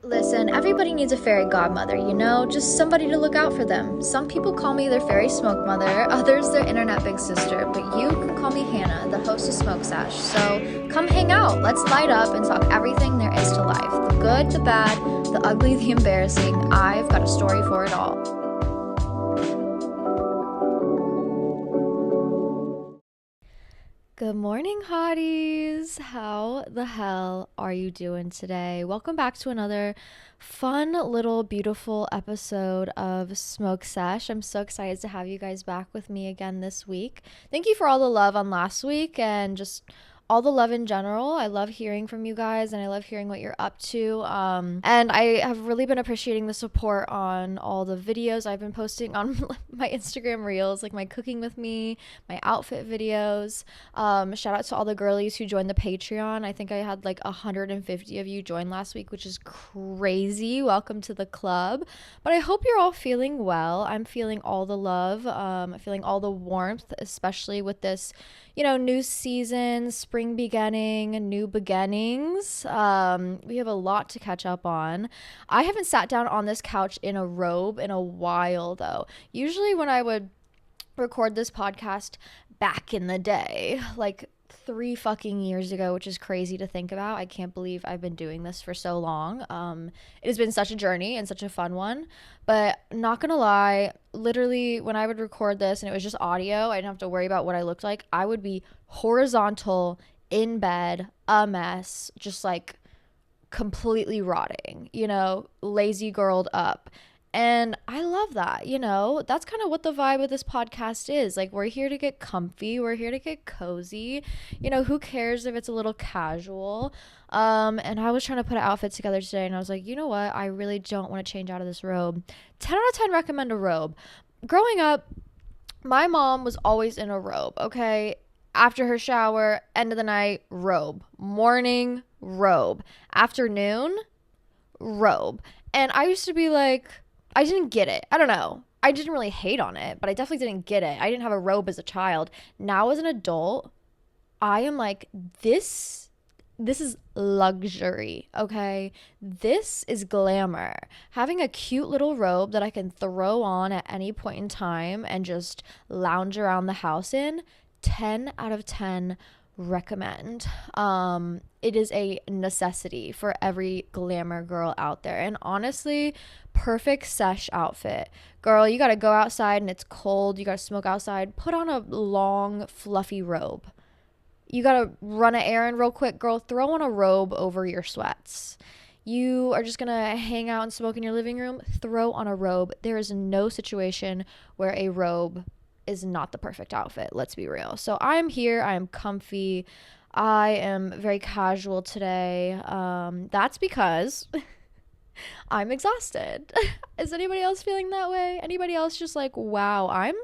Listen, everybody needs a fairy godmother, just somebody to look out for them. Some people call me their fairy smoke mother, others their internet big sister, but you can call me Hannah, the host of Smoke Sesh. So come hang out, let's light up and talk everything there is to life. The good, the bad, the ugly, the embarrassing. I've got a story for it all. Good morning, hotties. How the hell are you doing today? Welcome back to another fun little beautiful episode of Smoke Sesh. I'm so excited to have you guys back with me again this week. Thank you for all the love on last week and just all the love in general. I love hearing from you guys and I love hearing what you're up to. And I have really been appreciating the support on all the videos I've been posting on my Instagram reels, like my cooking with me, my outfit videos. Shout out to all the girlies who joined the Patreon. I think I had like 150 of you join last week, which is crazy. Welcome to the club. But I hope you're all feeling well. I'm feeling all the love. Feeling all the warmth, especially with this new season, spring beginning, new beginnings. We have a lot to catch up on. I haven't sat down on this couch in a robe in a while, though. Usually when I would record this podcast back in the day, like 3 fucking years ago, which is crazy to think about. I can't believe I've been doing this for so long. It has been such a journey and such a fun one, but not gonna lie, literally when I would record this and it was just audio, I didn't have to worry about what I looked like. I would be horizontal in bed, a mess, just like completely rotting, lazy girled up. And I love that, that's kind of what the vibe of this podcast is. Like, we're here to get comfy. We're here to get cozy. Who cares if it's a little casual? And I was trying to put an outfit together today and I was like, you know what? I really don't want to change out of this robe. 10 out of 10 recommend a robe. Growing up, my mom was always in a robe, okay? After her shower, end of the night, robe. Morning, robe. Afternoon, robe. And I used to be like, I didn't get it. I don't know. I didn't really hate on it, but I definitely didn't get it. I didn't have a robe as a child. Now as an adult, I am like, this is luxury, okay? This is glamour. Having a cute little robe that I can throw on at any point in time and just lounge around the house in, 10 out of 10 recommend. It is a necessity for every glamour girl out there. And honestly, perfect sesh outfit. Girl, you gotta go outside and it's cold, you gotta smoke outside, put on a long fluffy robe. You gotta run an errand real quick, girl, throw on a robe over your sweats. You are just gonna hang out and smoke in your living room, throw on a robe. There is no situation where a robe is not the perfect outfit, let's be real. So I am here, I am comfy, I am very casual today. That's because I'm exhausted. Is anybody else feeling that way? Anybody else just like, wow, I'm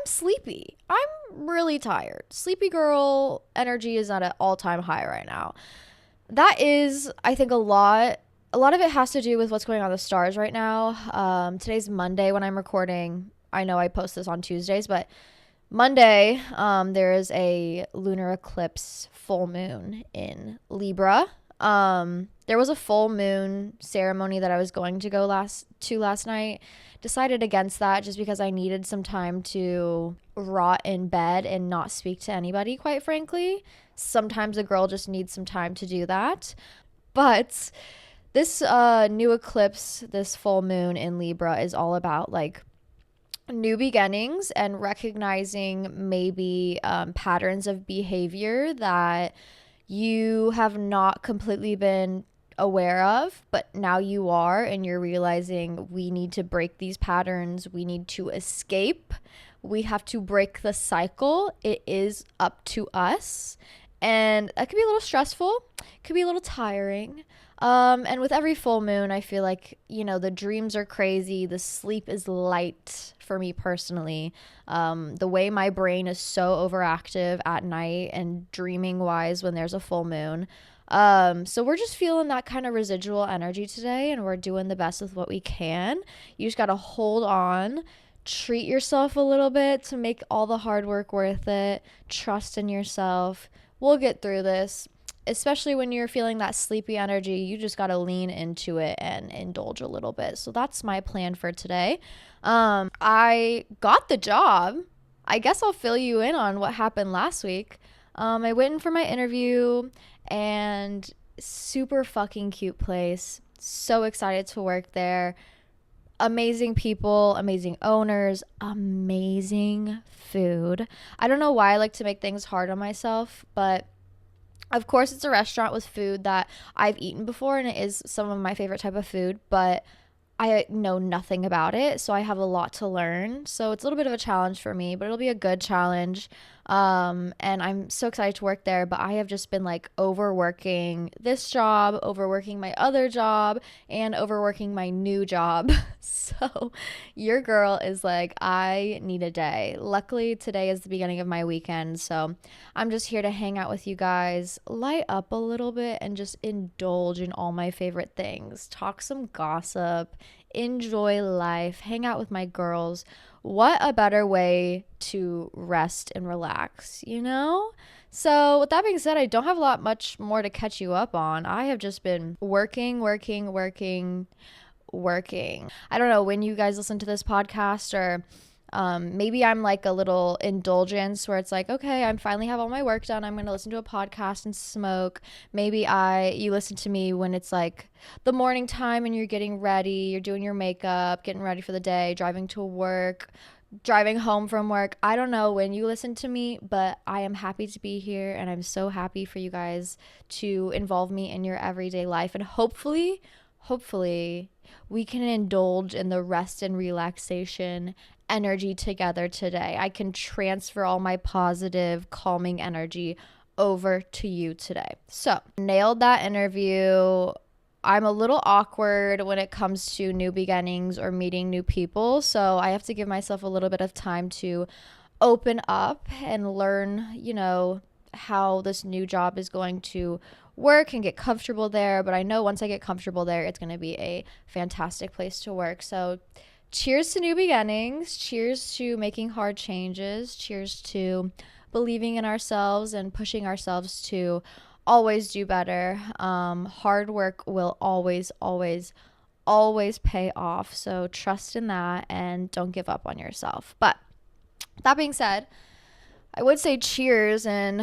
sleepy. I'm really tired. Sleepy girl energy is at an all-time high right now. That is, I think, a lot of it has to do with what's going on with the stars right now. Today's Monday when I'm recording. I know I post this on Tuesdays, but Monday, there is a lunar eclipse full moon in Libra. There was a full moon ceremony that I was going to go last night. Decided against that just because I needed some time to rot in bed and not speak to anybody, quite frankly. Sometimes a girl just needs some time to do that. But this new eclipse, this full moon in Libra is all about like new beginnings and recognizing maybe patterns of behavior that you have not completely been aware of, but now you are, and you're realizing we need to break these patterns. We need to escape. We have to break the cycle. It is up to us. And that could be a little stressful, could be a little tiring. And with every full moon, I feel like, the dreams are crazy. The sleep is light for me personally. The way my brain is so overactive at night and dreaming wise when there's a full moon. So we're just feeling that kind of residual energy today and we're doing the best with what we can. You just got to hold on, treat yourself a little bit to make all the hard work worth it. Trust in yourself. We'll get through this. especially when you're feeling that sleepy energy, you just got to lean into it and indulge a little bit. So that's my plan for today. I got the job. I guess I'll fill you in on what happened last week. I went in for my interview, and super fucking cute place. So excited to work there. Amazing people, amazing owners, amazing food. I don't know why I like to make things hard on myself, but of course it's a restaurant with food that I've eaten before, and it is some of my favorite type of food, but I know nothing about it, so I have a lot to learn. So it's a little bit of a challenge for me, but it'll be a good challenge. And I'm so excited to work there, but I have just been like overworking this job, overworking my other job, and overworking my new job. So your girl is like, I need a day. Luckily, today is the beginning of my weekend, so I'm just here to hang out with you guys, light up a little bit, and just indulge in all my favorite things. Talk some gossip, enjoy life, hang out with my girls. What a better way to rest and relax, you know? So with that being said, I don't have a lot much more to catch you up on. I have just been working. I don't know when you guys listen to this podcast, or maybe I'm like a little indulgence where it's like, okay, I finally have all my work done, I'm going to listen to a podcast and smoke. Maybe you listen to me when it's like the morning time and you're getting ready, you're doing your makeup, getting ready for the day, driving to work, driving home from work. I don't know when you listen to me, but I am happy to be here, and I'm so happy for you guys to involve me in your everyday life, and hopefully we can indulge in the rest and relaxation energy together today. I can transfer all my positive, calming energy over to you today. So, nailed that interview. I'm a little awkward when it comes to new beginnings or meeting new people, so I have to give myself a little bit of time to open up and learn, how this new job is going to work and get comfortable there. But I know once I get comfortable there, it's going to be a fantastic place to work. So cheers to new beginnings. Cheers to making hard changes. Cheers to believing in ourselves and pushing ourselves to always do better. Hard work will always pay off. So trust in that and don't give up on yourself. But that being said, I would say cheers and,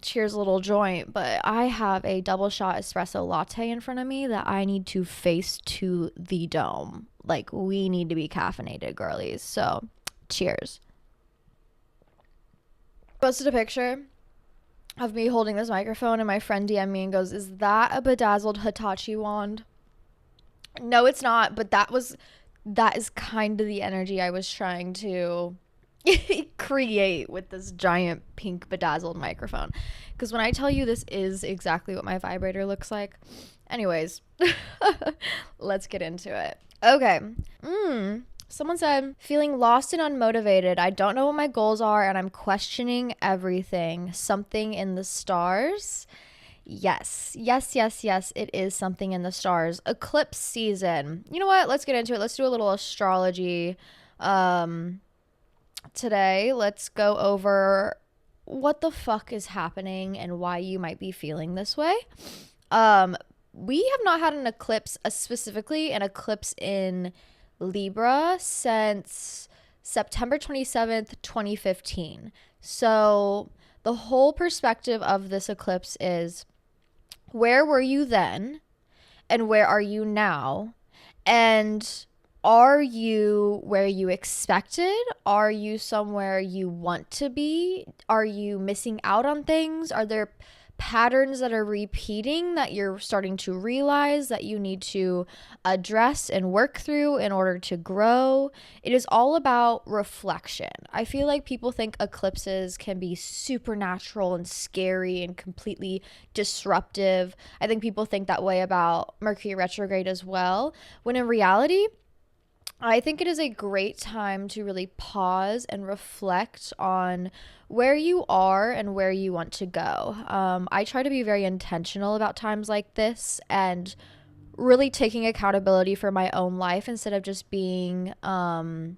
cheers a little joint, but I have a double shot espresso latte in front of me that I need to face to the dome. Like, we need to be caffeinated, girlies. So, cheers. I posted a picture of me holding this microphone, and my friend DM'd me and goes, "Is that a bedazzled Hitachi wand?" No, it's not, but that is kind of the energy I was trying to create with this giant pink bedazzled microphone. Because when I tell you, this is exactly what my vibrator looks like. Anyways, let's get into it. Okay. Someone said, feeling lost and unmotivated. I don't know what my goals are, and I'm questioning everything. Something in the stars? Yes. It is something in the stars. Eclipse season. You know what? Let's get into it. Let's do a little astrology. Today, let's go over what the fuck is happening and why you might be feeling this way. We have not had an eclipse, specifically an eclipse in Libra, since September 27th, 2015. So the whole perspective of this eclipse is, where were you then and where are you now? And are you where you expected? Are you somewhere you want to be? Are you missing out on things? Are there patterns that are repeating that you're starting to realize that you need to address and work through in order to grow? It is all about reflection. I feel like people think eclipses can be supernatural and scary and completely disruptive. I think people think that way about Mercury retrograde as well, when in reality, I think it is a great time to really pause and reflect on where you are and where you want to go. I try to be very intentional about times like this and really taking accountability for my own life instead of just being a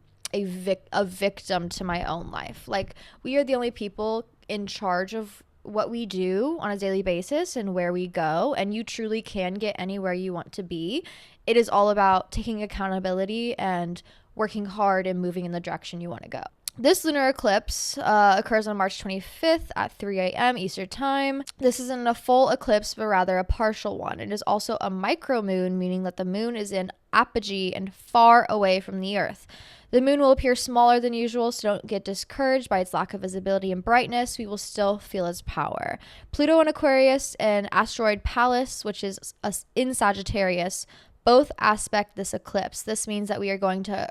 victim to my own life. Like, we are the only people in charge of what we do on a daily basis and where we go, and you truly can get anywhere you want to be. It is all about taking accountability and working hard and moving in the direction you want to go. This lunar eclipse occurs on March 25th at 3 a.m. Eastern Time. This isn't a full eclipse, but rather a partial one. It is also a micromoon, meaning that the moon is in apogee and far away from the Earth. The moon will appear smaller than usual, so don't get discouraged by its lack of visibility and brightness. We will still feel its power. Pluto in Aquarius and asteroid Pallas, which is in Sagittarius, both aspect this eclipse. This means that we are going to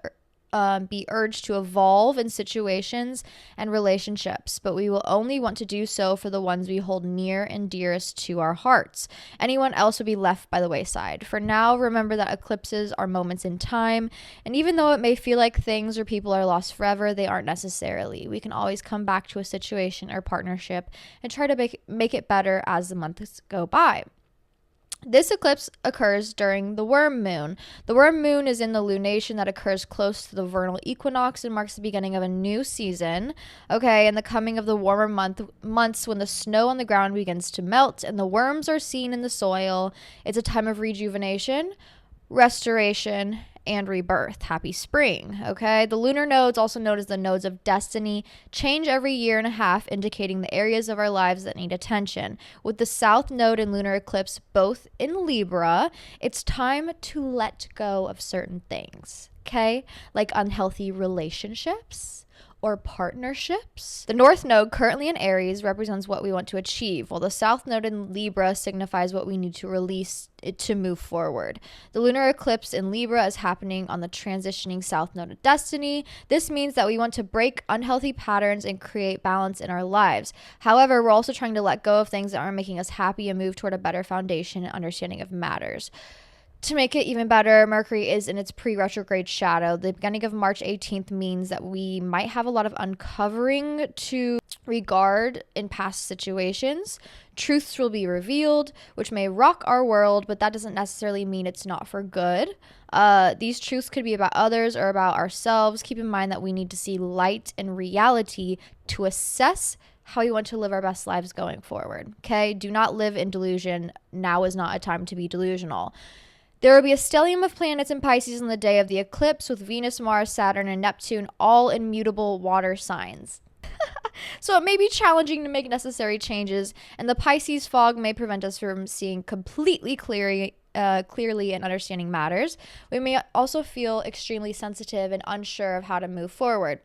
be urged to evolve in situations and relationships, but we will only want to do so for the ones we hold near and dearest to our hearts. Anyone else will be left by the wayside. For now, remember that eclipses are moments in time, and even though it may feel like things or people are lost forever, they aren't necessarily. We can always come back to a situation or partnership and try to make it better as the months go by. This eclipse occurs during the worm moon. The worm moon is in the lunation that occurs close to the vernal equinox and marks the beginning of a new season, and the coming of the warmer months when the snow on the ground begins to melt and the worms are seen in the soil. It's a time of rejuvenation, restoration, and rebirth. Happy spring. The lunar nodes, also known as the nodes of destiny, change every year and a half, indicating the areas of our lives that need attention. With the south node and lunar eclipse both in Libra, it's time to let go of certain things, like unhealthy relationships or partnerships. The north node, currently in Aries, represents what we want to achieve, while the south node in Libra signifies what we need to release to move forward. The lunar eclipse in Libra is happening on the transitioning south node of destiny. This means that we want to break unhealthy patterns and create balance in our lives. However, we're also trying to let go of things that aren't making us happy and move toward a better foundation and understanding of matters. To make it even better, Mercury is in its pre-retrograde shadow. The beginning of March 18th means that we might have a lot of uncovering to regard in past situations. Truths will be revealed, which may rock our world, but that doesn't necessarily mean it's not for good. These truths could be about others or about ourselves. Keep in mind that we need to see light and reality to assess how we want to live our best lives going forward. Do not live in delusion. Now is not a time to be delusional. There will be a stellium of planets in Pisces on the day of the eclipse, with Venus, Mars, Saturn, and Neptune all in mutable water signs. So it may be challenging to make necessary changes, and the Pisces fog may prevent us from seeing completely clearly and understanding matters. We may also feel extremely sensitive and unsure of how to move forward.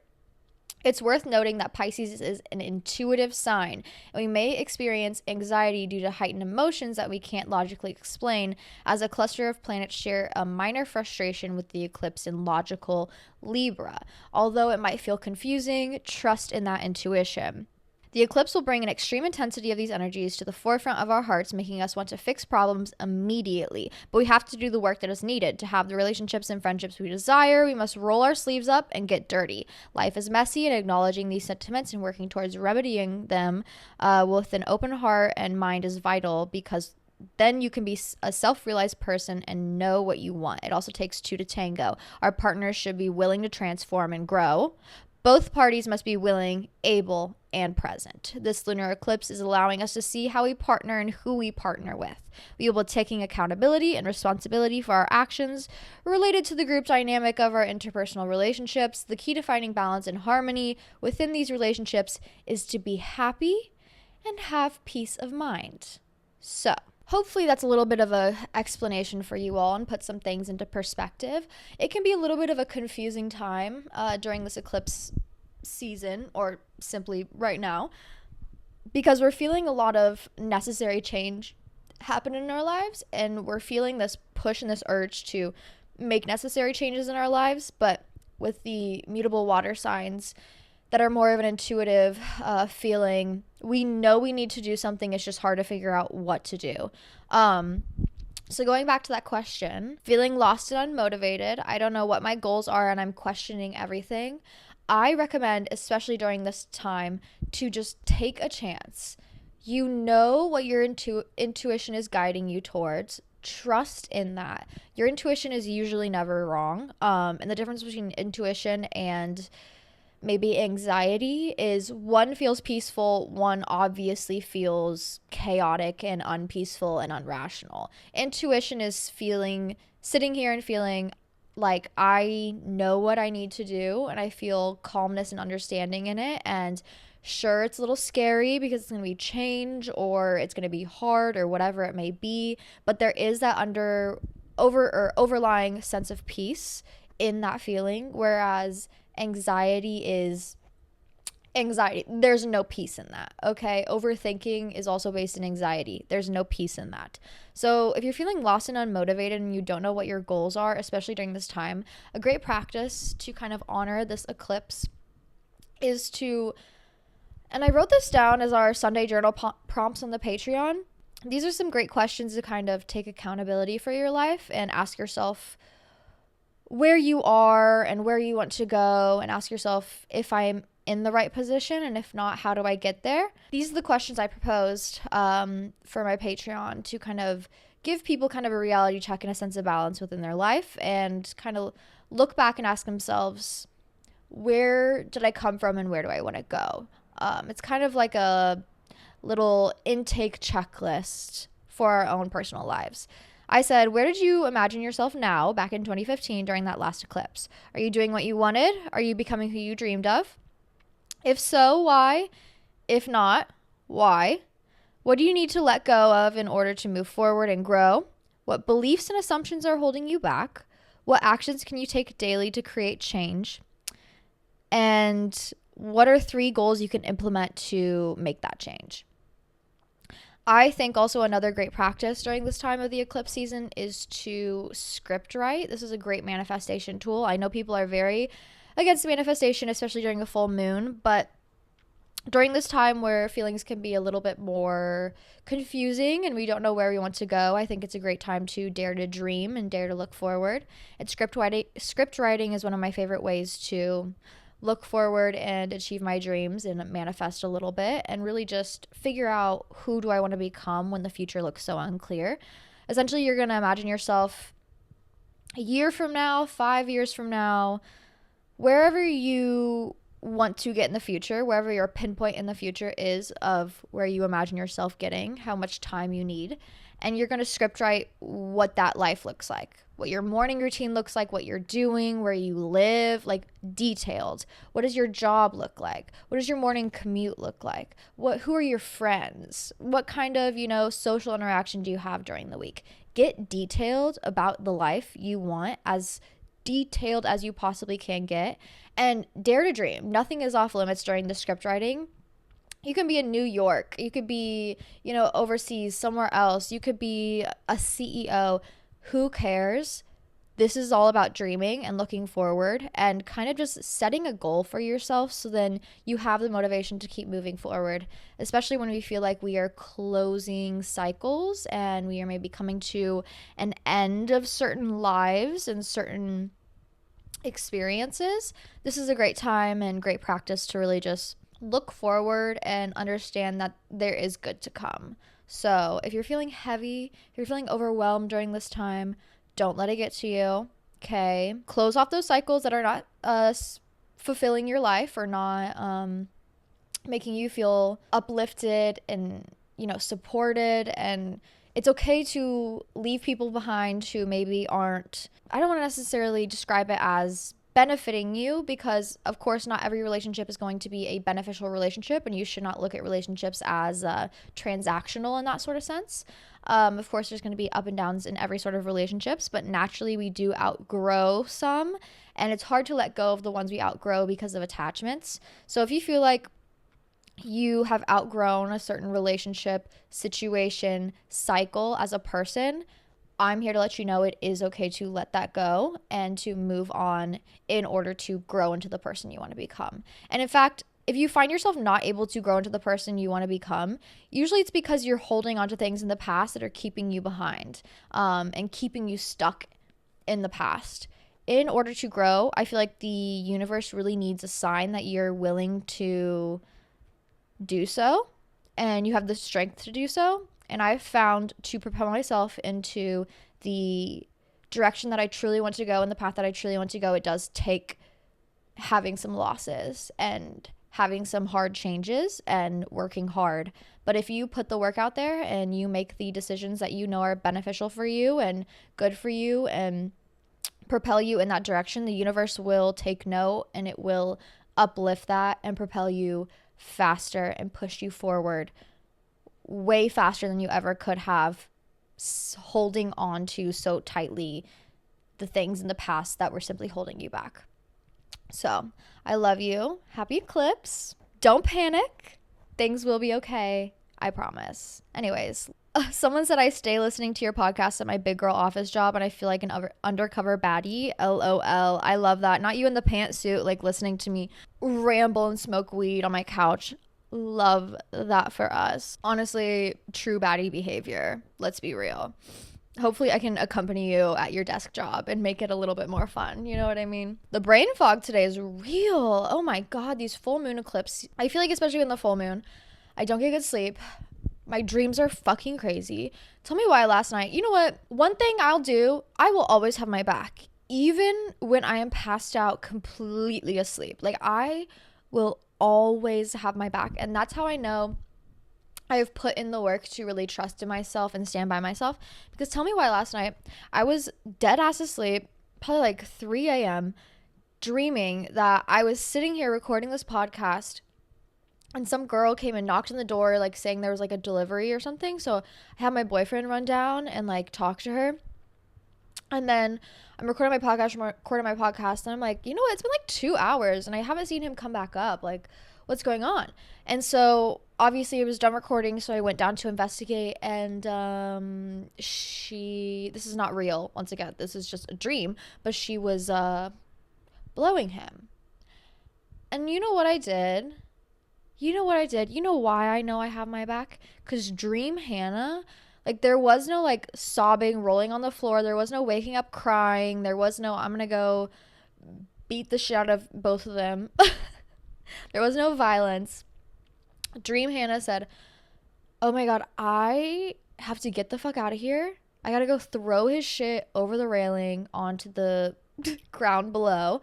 It's worth noting that Pisces is an intuitive sign, and we may experience anxiety due to heightened emotions that we can't logically explain, as a cluster of planets share a minor frustration with the eclipse in logical Libra. Although it might feel confusing, trust in that intuition. The eclipse will bring an extreme intensity of these energies to the forefront of our hearts, making us want to fix problems immediately. But we have to do the work that is needed. To have the relationships and friendships we desire, we must roll our sleeves up and get dirty. Life is messy, and acknowledging these sentiments and working towards remedying them with an open heart and mind is vital, because then you can be a self-realized person and know what you want. It also takes two to tango. Our partners should be willing to transform and grow. Both parties must be willing, able, and present. This lunar eclipse is allowing us to see how we partner and who we partner with. We will be taking accountability and responsibility for our actions related to the group dynamic of our interpersonal relationships. The key to finding balance and harmony within these relationships is to be happy and have peace of mind. So, hopefully that's a little bit of a explanation for you all and put some things into perspective. It can be a little bit of a confusing time during this eclipse season, or simply right now, because we're feeling a lot of necessary change happen in our lives, and we're feeling this push and this urge to make necessary changes in our lives. But with the mutable water signs that are more of an intuitive feeling, we know we need to do something. It's just hard to figure out what to do. So going back to that question, feeling lost and unmotivated, I don't know what my goals are and I'm questioning everything. I recommend, especially during this time, to just take a chance. You know what your intuition is guiding you towards. Trust in that. Your intuition is usually never wrong. And the difference between intuition and maybe anxiety is one feels peaceful, one obviously feels chaotic and unpeaceful and unrational. Intuition is sitting here and feeling like I know what I need to do and I feel calmness and understanding in it. And sure, it's a little scary because it's going to be change or it's going to be hard or whatever it may be, but there is that overlying sense of peace in that feeling, whereas anxiety is anxiety. There's no peace in that. Okay. Overthinking is also based in anxiety. There's no peace in that. So if you're feeling lost and unmotivated and you don't know what your goals are, especially during this time, a great practice to kind of honor this eclipse is to, and I wrote this down as our Sunday journal prompts on the Patreon. These are some great questions to kind of take accountability for your life and ask yourself where you are and where you want to go, and ask yourself if I'm in the right position, and if not, how do I get there? These are the questions I proposed for my Patreon to kind of give people kind of a reality check and a sense of balance within their life, and kind of look back and ask themselves, where did I come from and where do I want to go? It's kind of like a little intake checklist for our own personal lives. I said, where did you imagine yourself now back in 2015 during that last eclipse? Are you doing what you wanted? Are you becoming who you dreamed of? If so, why? If not, why? What do you need to let go of in order to move forward and grow? What beliefs and assumptions are holding you back? What actions can you take daily to create change? And what are 3 goals you can implement to make that change? I think also another great practice during this time of the eclipse season is to script write. This is a great manifestation tool. I know people are very against manifestation, especially during the full moon, but during this time where feelings can be a little bit more confusing and we don't know where we want to go, I think it's a great time to dare to dream and dare to look forward. And script writing is one of my favorite ways to look forward and achieve my dreams and manifest a little bit, and really just figure out who do I want to become when the future looks so unclear. Essentially, you're going to imagine yourself a year from now, 5 years from now, wherever you want to get in the future, wherever your pinpoint in the future is of where you imagine yourself getting, how much time you need. And you're going to script write what that life looks like, what your morning routine looks like, what you're doing, where you live, like detailed. What does your job look like? What does your morning commute look like? Who are your friends? What kind of, social interaction do you have during the week? Get detailed about the life you want, as detailed as you possibly can get, and dare to dream. Nothing is off limits during the script writing. You can be in New York. You could be, overseas, somewhere else. You could be a CEO. Who cares? This is all about dreaming and looking forward and kind of just setting a goal for yourself, so then you have the motivation to keep moving forward, especially when we feel like we are closing cycles and we are maybe coming to an end of certain lives and certain experiences. This is a great time and great practice to really just look forward and understand that there is good to come. So if you're feeling heavy, if you're feeling overwhelmed during this time, don't let it get to you. Okay. Close off those cycles that are not fulfilling your life or not making you feel uplifted and, supported. And it's okay to leave people behind who maybe aren't, I don't want to necessarily describe it as benefiting you, because of course not every relationship is going to be a beneficial relationship, and you should not look at relationships as transactional in that sort of sense. Of course there's going to be up and downs in every sort of relationships, but naturally we do outgrow some, and it's hard to let go of the ones we outgrow because of attachments. So if you feel like you have outgrown a certain relationship, situation, cycle as a person, I'm here to let you know it is okay to let that go and to move on in order to grow into the person you want to become. And in fact, if you find yourself not able to grow into the person you want to become, usually it's because you're holding on to things in the past that are keeping you behind, and keeping you stuck in the past. In order to grow, I feel like the universe really needs a sign that you're willing to do so and you have the strength to do so. And I've found to propel myself into the direction that I truly want to go and the path that I truly want to go, it does take having some losses and having some hard changes and working hard. But if you put the work out there and you make the decisions that you know are beneficial for you and good for you and propel you in that direction, the universe will take note and it will uplift that and propel you faster and push you forward way faster than you ever could have, holding on to so tightly the things in the past that were simply holding you back. So I love you. Happy Eclipse. Don't panic. Things will be okay. I promise. Anyways, someone said I stay listening to your podcast at my big girl office job and I feel like an undercover baddie. LOL. I love that. Not you in the pantsuit, like listening to me ramble and smoke weed on my couch. Love that for us. Honestly, true baddie behavior. Let's be real. Hopefully I can accompany you at your desk job and make it a little bit more fun. You know what I mean? The brain fog today is real. Oh my God, these full moon eclipses. I feel like especially in the full moon, I don't get good sleep. My dreams are fucking crazy. Tell me why last night. You know what? One thing I'll do, I will always have my back. Even when I am passed out completely asleep. Like I will always have my back. And that's how I know I have put in the work to really trust in myself and stand by myself. Because tell me why last night I was dead ass asleep, probably like 3 a.m., dreaming that I was sitting here recording this podcast and some girl came and knocked on the door, like saying there was like a delivery or something. So I had my boyfriend run down and like talk to her. And then I'm recording my podcast, and I'm like, you know what? It's been like 2 hours and I haven't seen him come back up. Like, what's going on? And so obviously it was done recording, so I went down to investigate, and this is not real. Once again, this is just a dream, but she was blowing him. And you know what I did? You know why I know I have my back? Because Dream Hannah, like there was no like sobbing, rolling on the floor. There was no waking up crying. There was no, I'm going to go beat the shit out of both of them. There was no violence. Dream Hannah said, oh my God, I have to get the fuck out of here. I got to go throw his shit over the railing onto the ground below.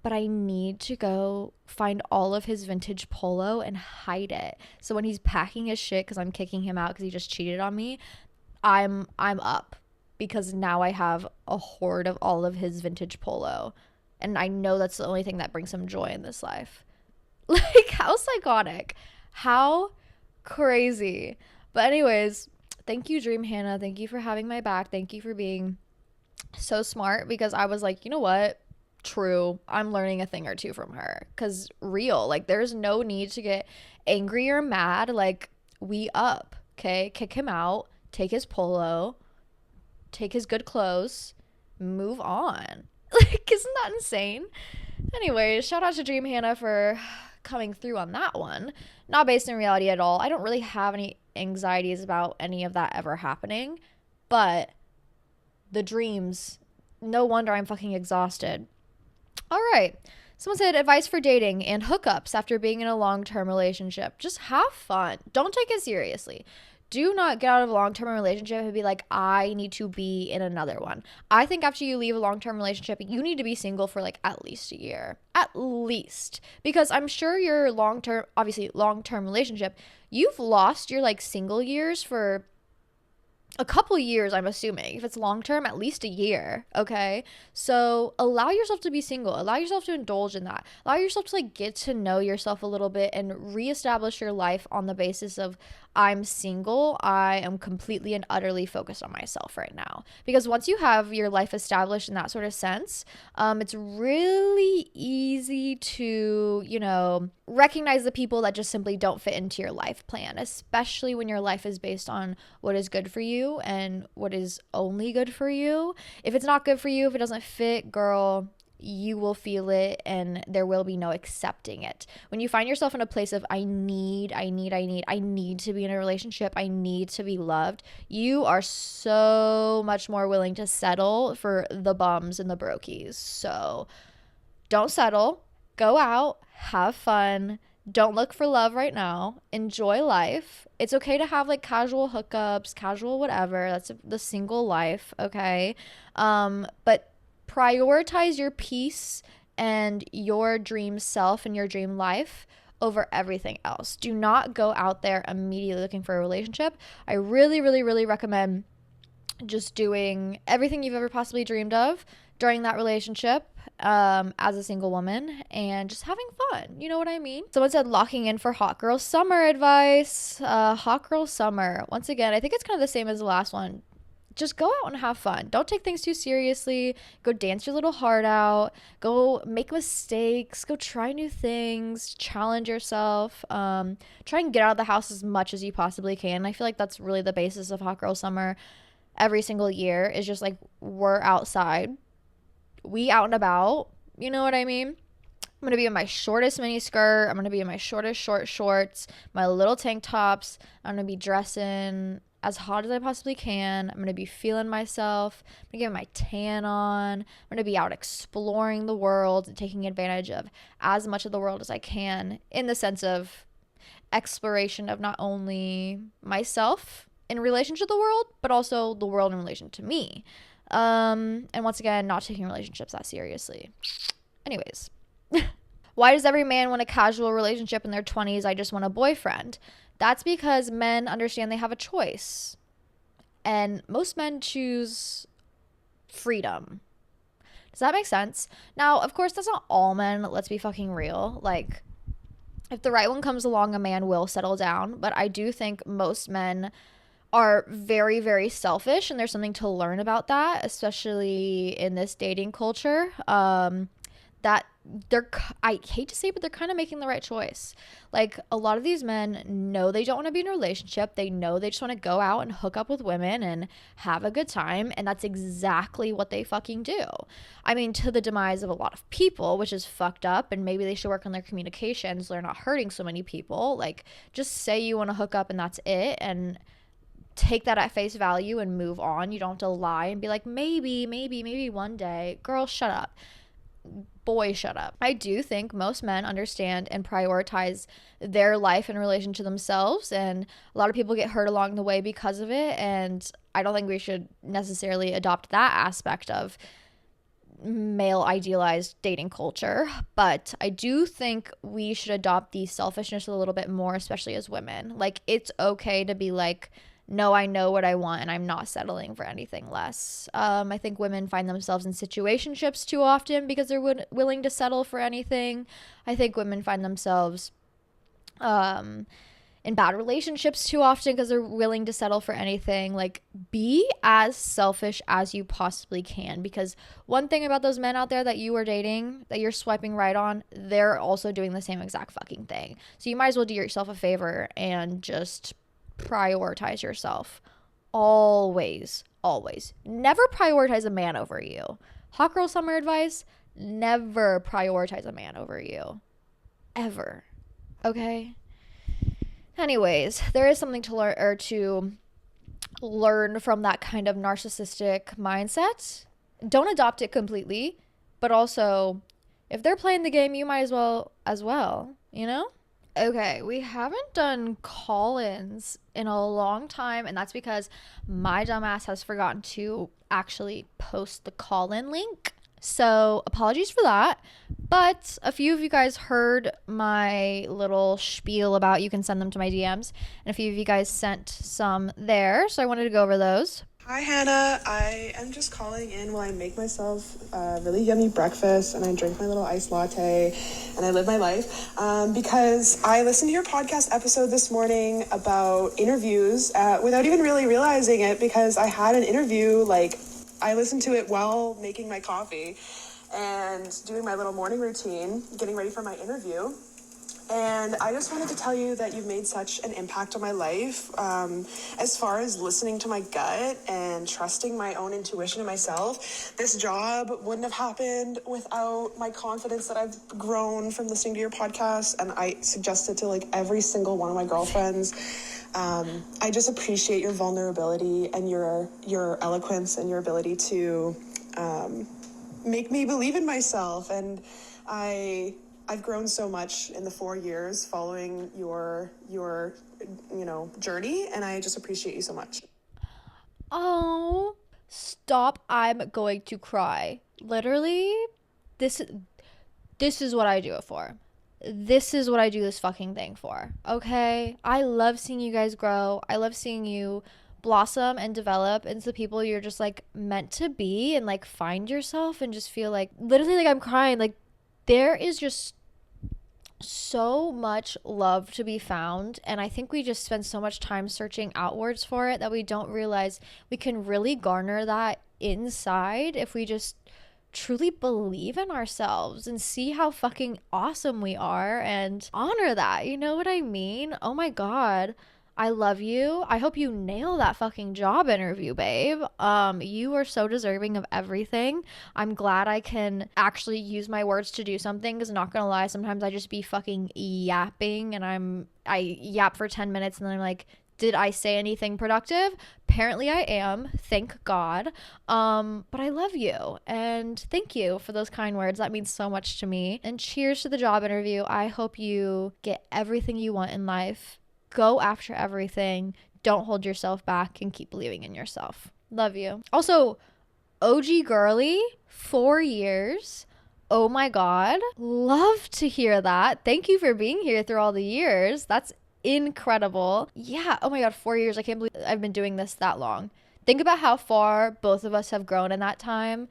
But I need to go find all of his vintage polo and hide it. So when he's packing his shit, because I'm kicking him out because he just cheated on me, I'm up. Because now I have a hoard of all of his vintage polo. And I know that's the only thing that brings him joy in this life. Like, how psychotic. How crazy. But anyways, thank you, Dream Hannah. Thank you for having my back. Thank you for being so smart. Because I was like, you know what? True, I'm learning a thing or two from her. Because real, like there's no need to get angry or mad. Like we up, okay? Kick him out, take his polo, take his good clothes, move on. Like, isn't that insane? Anyways, shout out to Dream Hannah for coming through on that one. Not based in reality at all. I don't really have any anxieties about any of that ever happening, but the dreams, no wonder I'm fucking exhausted. All right. Someone said advice for dating and hookups after being in a long-term relationship. Just have fun. Don't take it seriously. Do not get out of a long-term relationship and be like, I need to be in another one. I think after you leave a long-term relationship, you need to be single for like at least a year. At least. Because I'm sure your long-term relationship, you've lost your like single years for a couple years, I'm assuming. If it's long term, at least a year. Okay, so allow yourself to be single. Allow yourself to indulge in that. Allow yourself to like get to know yourself a little bit and reestablish your life on the basis of, I'm single. I am completely and utterly focused on myself right now. Because once you have your life established in that sort of sense, it's really easy to, recognize the people that just simply don't fit into your life plan, especially when your life is based on what is good for you and what is only good for you. If it's not good for you, if it doesn't fit, girl, you will feel it and there will be no accepting it. When you find yourself in a place of I need to be in a relationship, I need to be loved, you are so much more willing to settle for the bums and the brokies. So don't settle. Go out, have fun. Don't look for love right now. Enjoy life. It's okay to have like casual hookups, casual whatever. That's the single life, okay? But prioritize your peace and your dream self and your dream life over everything else. Do not go out there immediately looking for a relationship. I really, really, really recommend just doing everything you've ever possibly dreamed of during that relationship, as a single woman, and just having fun. You know what I mean? Someone said locking in for hot girl summer advice. Hot girl summer. Once again, I think it's kind of the same as the last one. Just go out and have fun. Don't take things too seriously. Go dance your little heart out. Go make mistakes. Go try new things. Challenge yourself. Try and get out of the house as much as you possibly can. I feel like that's really the basis of hot girl summer every single year, is just like, we're outside, we out and about. You know what I mean? I'm gonna be in my shortest mini skirt. I'm gonna be in my shortest short shorts, my little tank tops. I'm gonna be dressing as hot as I possibly can. I'm gonna be feeling myself. I'm gonna get my tan on. I'm gonna be out exploring the world and taking advantage of as much of the world as I can, in the sense of exploration of not only myself in relation to the world, but also the world in relation to me. And once again, not taking relationships that seriously. Anyways. Why does every man want a casual relationship in their 20s? I just want a boyfriend. That's because men understand they have a choice. And most men choose freedom. Does that make sense? Now, of course, that's not all men. Let's be fucking real. Like, if the right one comes along, a man will settle down. But I do think most men are very, very selfish, and there's something to learn about that, especially in this dating culture. That I hate to say, but they're kind of making the right choice. Like, a lot of these men know they don't want to be in a relationship. They know they just want to go out and hook up with women and have a good time, and that's exactly what they fucking do. I mean, to the demise of a lot of people, which is fucked up, and maybe they should work on their communications so they're not hurting so many people. Like, just say you want to hook up and that's it, and take that at face value and move on. You don't have to lie and be like, maybe one day. Girl, shut up. Boy, shut up. I do think most men understand and prioritize their life in relation to themselves, and a lot of people get hurt along the way because of it, and I don't think we should necessarily adopt that aspect of male idealized dating culture, but I do think we should adopt the selfishness a little bit more, especially as women. Like, it's okay to be like, no, I know what I want and I'm not settling for anything less. I think women find themselves in situationships too often because they're willing to settle for anything. I think women find themselves in bad relationships too often because they're willing to settle for anything. Like, be as selfish as you possibly can, because one thing about those men out there that you are dating, that you're swiping right on, they're also doing the same exact fucking thing. So you might as well do yourself a favor and just prioritize yourself. Always never prioritize a man over you. Hot girl summer advice: never prioritize a man over you, ever. Okay? Anyways, there is something to learn from that kind of narcissistic mindset. Don't adopt it completely, but also, if they're playing the game, you might as well, you know? Okay, we haven't done call-ins in a long time, and that's because my dumbass has forgotten to actually post the call-in link. So apologies for that. But a few of you guys heard my little spiel about you can send them to my DMs, and a few of you guys sent some there, so I wanted to go over those. Hi Hannah, I am just calling in while I make myself a really yummy breakfast and I drink my little iced latte and I live my life because I listened to your podcast episode this morning about interviews without even really realizing it, because I had an interview, like I listened to it while making my coffee and doing my little morning routine, getting ready for my interview. And I just wanted to tell you that you've made such an impact on my life, as far as listening to my gut and trusting my own intuition and myself. This job wouldn't have happened without my confidence that I've grown from listening to your podcast. And I suggest it to like every single one of my girlfriends. I just appreciate your vulnerability and your eloquence and your ability to make me believe in myself. And I've grown so much in the 4 years following your journey, and I just appreciate you so much. Oh, stop. I'm going to cry. Literally, This is what I do it for. This is what I do this fucking thing for. Okay? I love seeing you guys grow. I love seeing you blossom and develop into the people you're just like meant to be, and like find yourself and just feel like, literally, like I'm crying. Like there is just so much love to be found, and I think we just spend so much time searching outwards for it that we don't realize we can really garner that inside if we just truly believe in ourselves and see how fucking awesome we are and honor that. You know what I mean? Oh my God. I love you. I hope you nail that fucking job interview, babe. You are so deserving of everything. I'm glad I can actually use my words to do something, because not gonna lie, sometimes I just be fucking yapping, and I yap for 10 minutes and then I'm like, did I say anything productive? Apparently I am. Thank God. But I love you and thank you for those kind words. That means so much to me. And cheers to the job interview. I hope you get everything you want in life. Go after everything. Don't hold yourself back and keep believing in yourself. Love you. Also, OG girly, 4 years. Oh my God. Love to hear that. Thank you for being here through all the years. That's incredible. Yeah. Oh my God, 4 years. I can't believe I've been doing this that long. Think about how far both of us have grown in that time.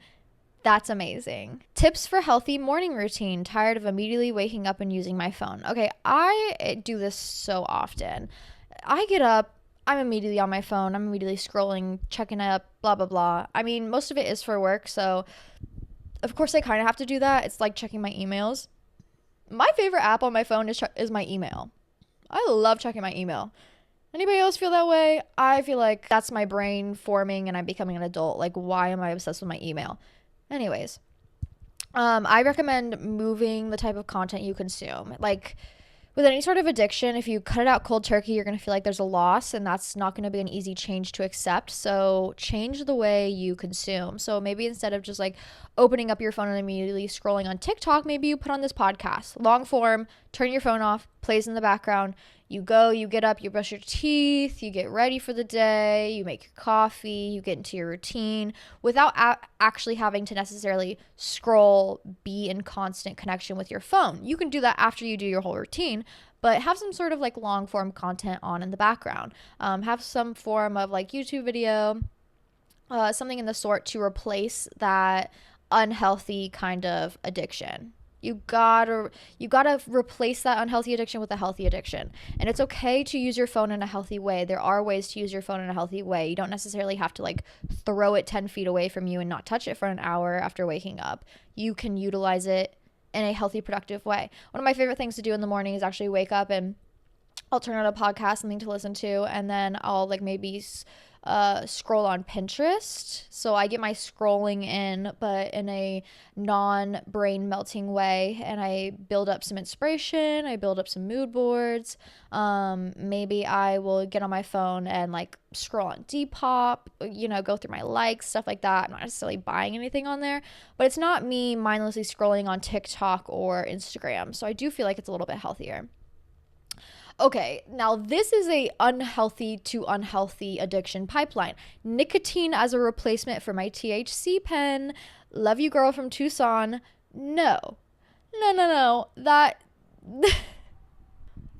That's amazing. Tips for healthy morning routine. Tired of immediately waking up and using my phone. Okay, I do this so often. I get up, I'm immediately on my phone. I'm immediately scrolling, checking up, blah, blah, blah. I mean, most of it is for work, so of course I kind of have to do that. It's like checking my emails. My favorite app on my phone is my email. I love checking my email. Anybody else feel that way? I feel like that's my brain forming and I'm becoming an adult. Like, why am I obsessed with my email? Anyways, I recommend moving the type of content you consume. Like, with any sort of addiction, if you cut it out cold turkey, you're going to feel like there's a loss, and that's not going to be an easy change to accept. So change the way you consume. So maybe instead of just like opening up your phone and immediately scrolling on TikTok, maybe you put on this podcast, long form, turn your phone off, plays in the background. You go, you get up, you brush your teeth, you get ready for the day, you make your coffee, you get into your routine without actually having to necessarily scroll, be in constant connection with your phone. You can do that after you do your whole routine, but have some sort of like long form content on in the background. Have some form of like YouTube video, something in the sort to replace that unhealthy kind of addiction. You gotta replace that unhealthy addiction with a healthy addiction. And it's okay to use your phone in a healthy way. There are ways to use your phone in a healthy way. You don't necessarily have to like throw it 10 feet away from you and not touch it for an hour after waking up. You can utilize it in a healthy, productive way. One of my favorite things to do in the morning is actually wake up and I'll turn on a podcast, something to listen to, and then I'll like maybe scroll on Pinterest. So I get my scrolling in, but in a non-brain melting way, and I build up some inspiration. I build up some mood boards. Maybe I will get on my phone and like scroll on Depop, go through my likes, stuff like that. I'm not necessarily buying anything on there, but it's not me mindlessly scrolling on TikTok or Instagram. So I do feel like it's a little bit healthier. Okay, now this is a unhealthy to unhealthy addiction pipeline. Nicotine as a replacement for my THC pen. Love you, girl from Tucson. No.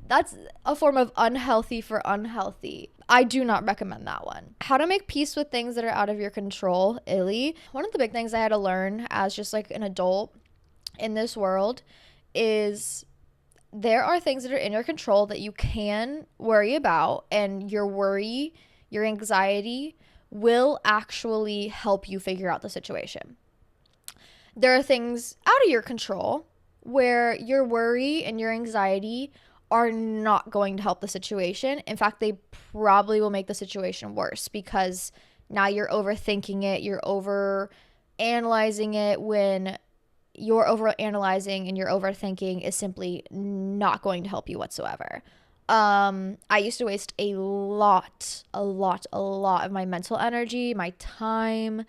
That's a form of unhealthy for unhealthy. I do not recommend that one. How to make peace with things that are out of your control, Illy. One of the big things I had to learn as just like an adult in this world is there are things that are in your control that you can worry about, and your worry, your anxiety will actually help you figure out the situation. There are things out of your control where your worry and your anxiety are not going to help the situation. In fact, they probably will make the situation worse because now you're overthinking it, you're over analyzing it, when your overanalyzing and your overthinking is simply not going to help you whatsoever. I used to waste a lot of my mental energy, my time,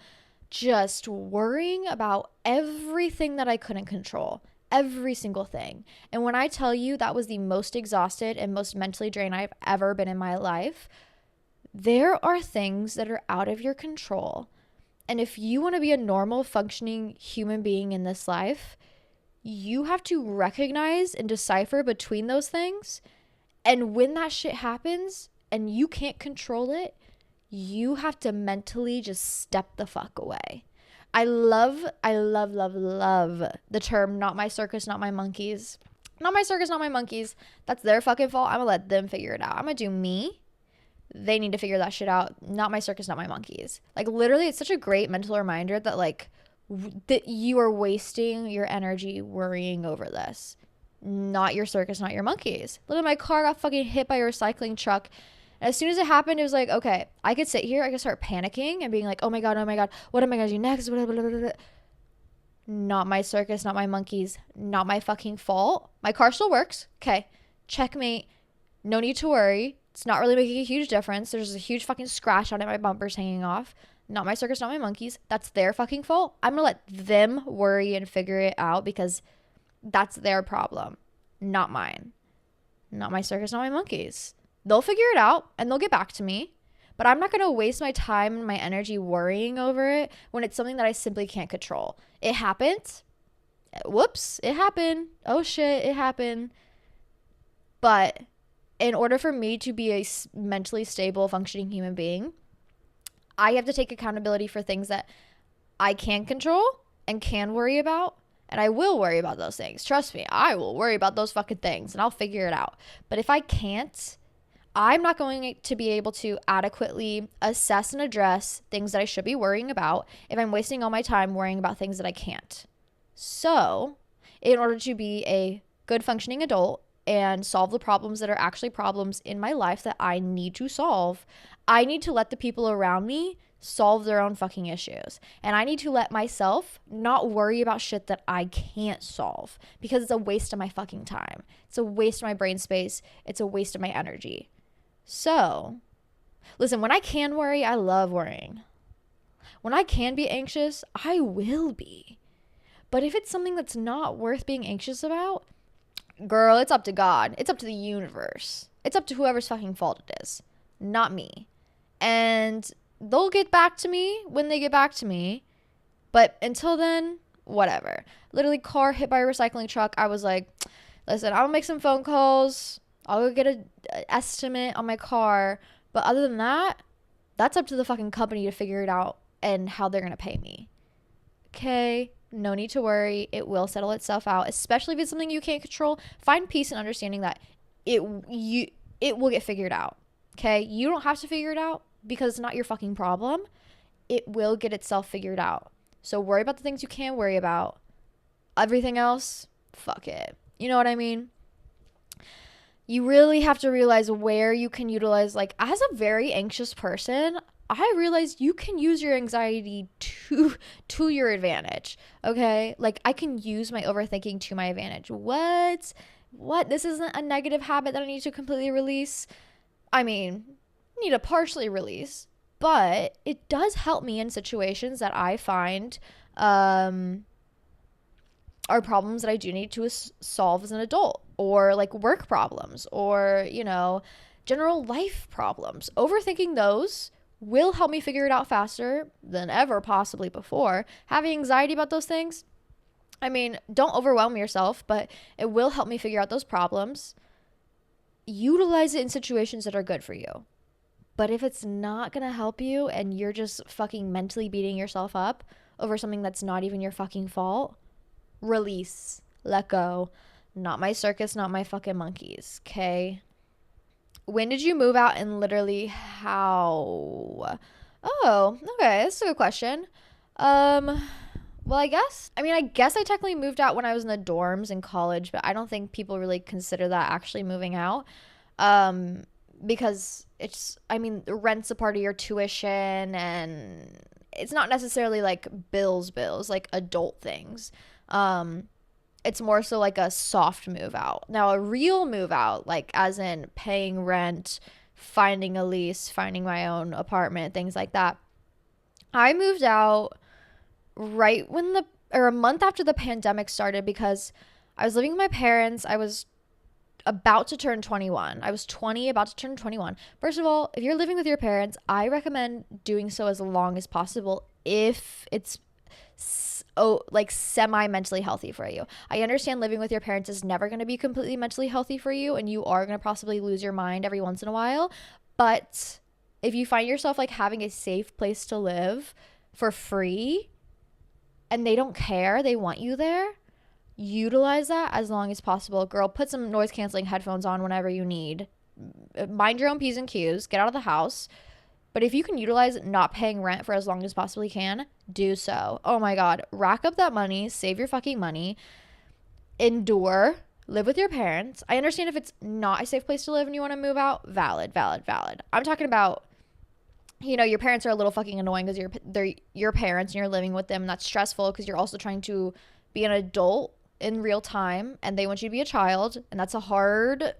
just worrying about everything that I couldn't control. Every single thing. And when I tell you that was the most exhausted and most mentally drained I've ever been in my life, there are things that are out of your control. And if you want to be a normal functioning human being in this life, You have to recognize and decipher between those things. And when that shit happens and you can't control it, you have to mentally just step the fuck away. I love the term, not my circus, not my monkeys. Not my circus, not my monkeys. That's their fucking fault. I'm gonna let them figure it out. I'm gonna do me. They need to figure that shit out. Not my circus, not my monkeys. Like, literally, it's such a great mental reminder that, like, that you are wasting your energy worrying over this. Not your circus, not your monkeys. Literally, my car got fucking hit by a recycling truck. And as soon as it happened, it was like, okay, I could sit here, I could start panicking and being like, oh my God, what am I gonna do next? Blah, blah, blah, blah. Not my circus, not my monkeys, not my fucking fault. My car still works. Okay, checkmate. No need to worry. It's not really making a huge difference. There's a huge fucking scratch on it. My bumper's hanging off. Not my circus, not my monkeys. That's their fucking fault. I'm gonna let them worry and figure it out because that's their problem, not mine. Not my circus, not my monkeys. They'll figure it out and they'll get back to me. But I'm not going to waste my time and my energy worrying over it when it's something that I simply can't control. It happened. Whoops, it happened. Oh shit, it happened. But in order for me to be a mentally stable, functioning human being, I have to take accountability for things that I can control and can worry about. And I will worry about those things. Trust me, I will worry about those fucking things and I'll figure it out. But if I can't, I'm not going to be able to adequately assess and address things that I should be worrying about if I'm wasting all my time worrying about things that I can't. So, in order to be a good functioning adult and solve the problems that are actually problems in my life that I need to solve, I need to let the people around me solve their own fucking issues. And I need to let myself not worry about shit that I can't solve because it's a waste of my fucking time. It's a waste of my brain space. It's a waste of my energy. So, listen, when I can worry, I love worrying. When I can be anxious, I will be. But if it's something that's not worth being anxious about, girl, it's up to God. It's up to the universe. It's up to whoever's fucking fault it is, not me. And they'll get back to me when they get back to me. But until then, whatever. Literally, car hit by a recycling truck. I was like, listen, I'll make some phone calls. I'll go get an estimate on my car. But other than that, that's up to the fucking company to figure it out and how they're going to pay me. Okay? No need to worry. It will settle itself out, especially if it's something you can't control. Find peace and understanding that it will get figured out. Okay? You don't have to figure it out because it's not your fucking problem. It will get itself figured out. So worry about the things you can worry about. Everything else, fuck it. You know what I mean? You really have to realize where you can utilize, like, as a very anxious person, I realized you can use your anxiety to your advantage. Okay? Like, I can use my overthinking to my advantage. What? This isn't a negative habit that I need to completely release. I mean, need to partially release, but it does help me in situations that I find are problems that I do need to solve as an adult, or like work problems, or, you know, general life problems. Overthinking those will help me figure it out faster than ever possibly before. Having anxiety about those things, I mean, don't overwhelm yourself, but it will help me figure out those problems. Utilize it in situations that are good for you. But if it's not going to help you and you're just fucking mentally beating yourself up over something that's not even your fucking fault, release, let go. Not my circus, not my fucking monkeys, okay? When did you move out and literally how? Oh, okay, that's a good question. Well, I guess I technically moved out when I was in the dorms in college, but I don't think people really consider that actually moving out. Because the rent's a part of your tuition and it's not necessarily like bills, like adult things. It's more so like a soft move out. Now, a real move out, like as in paying rent, finding a lease, finding my own apartment, things like that. I moved out right when a month after the pandemic started because I was living with my parents. I was about to turn 21. I was 20, about to turn 21. First of all, if you're living with your parents, I recommend doing so as long as possible if it's like semi mentally healthy for you. I understand living with your parents is never going to be completely mentally healthy for you, and you are going to possibly lose your mind every once in a while. But if you find yourself like having a safe place to live for free and they don't care, they want you there, utilize that as long as possible. Girl, put some noise canceling headphones on whenever you need. Mind your own P's and Q's, get out of the house. But if you can utilize not paying rent for as long as possibly can, do so. Oh my God. Rack up that money, save your fucking money, endure, live with your parents. I understand if it's not a safe place to live and you want to move out, valid, valid, valid. I'm talking about, you know, your parents are a little fucking annoying because they're your parents and you're living with them, and that's stressful because you're also trying to be an adult in real time and they want you to be a child, and that's a hard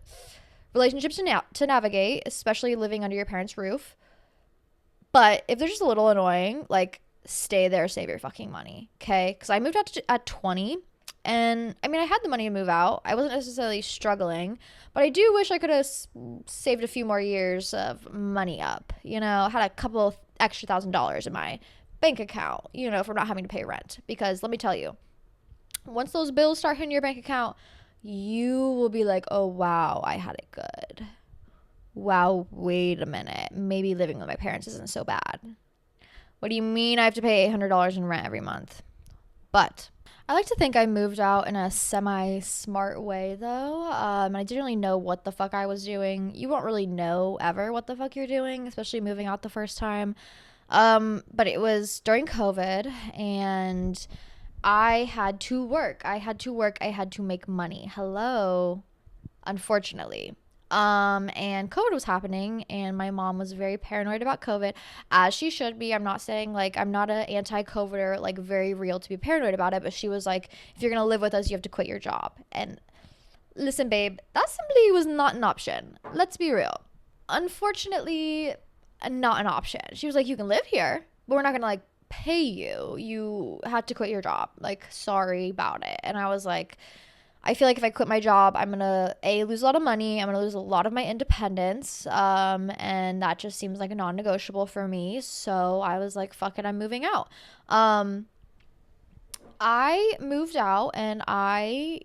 relationship to navigate, especially living under your parents' roof. But if they're just a little annoying, like, stay there, save your fucking money, okay? Because I moved out at 20, and I mean, I had the money to move out. I wasn't necessarily struggling, but I do wish I could have saved a few more years of money up. You know, had a couple of extra $1,000s in my bank account, you know, for not having to pay rent. Because let me tell you, once those bills start hitting your bank account, you will be like, oh, wow, I had it good. Wow, wait a minute. Maybe living with my parents isn't so bad. What do you mean I have to pay $800 in rent every month? But I like to think I moved out in a semi-smart way, though. And I didn't really know what the fuck I was doing. You won't really know ever what the fuck you're doing, especially moving out the first time. But it was during COVID, and I had to work. I had to make money. Hello. Unfortunately. And COVID was happening, and my mom was very paranoid about COVID, as she should be. I'm not saying, like, I'm not an anti-COVIDer, like, very real to be paranoid about it, but she was like, if you're gonna live with us, you have to quit your job. And listen, babe, that simply was not an option. Let's be real. Unfortunately, not an option. She was like, you can live here, but we're not gonna, like, pay you. You had to quit your job. Like, sorry about it. And I was like, I feel like if I quit my job, I'm going to, lose a lot of money. I'm going to lose a lot of my independence. And that just seems like a non-negotiable for me. So I was like, fuck it, I'm moving out. I moved out, and I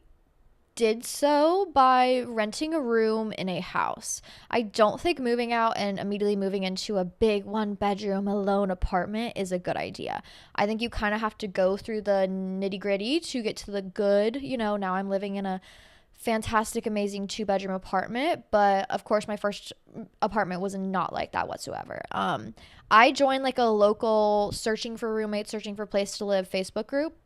did so by renting a room in a house. I don't think moving out and immediately moving into a big 1-bedroom alone apartment is a good idea. I think you kind of have to go through the nitty gritty to get to the good. You know, now I'm living in a fantastic, amazing 2-bedroom apartment, but of course my first apartment was not like that whatsoever. I joined like a local searching for roommates, searching for place to live Facebook group.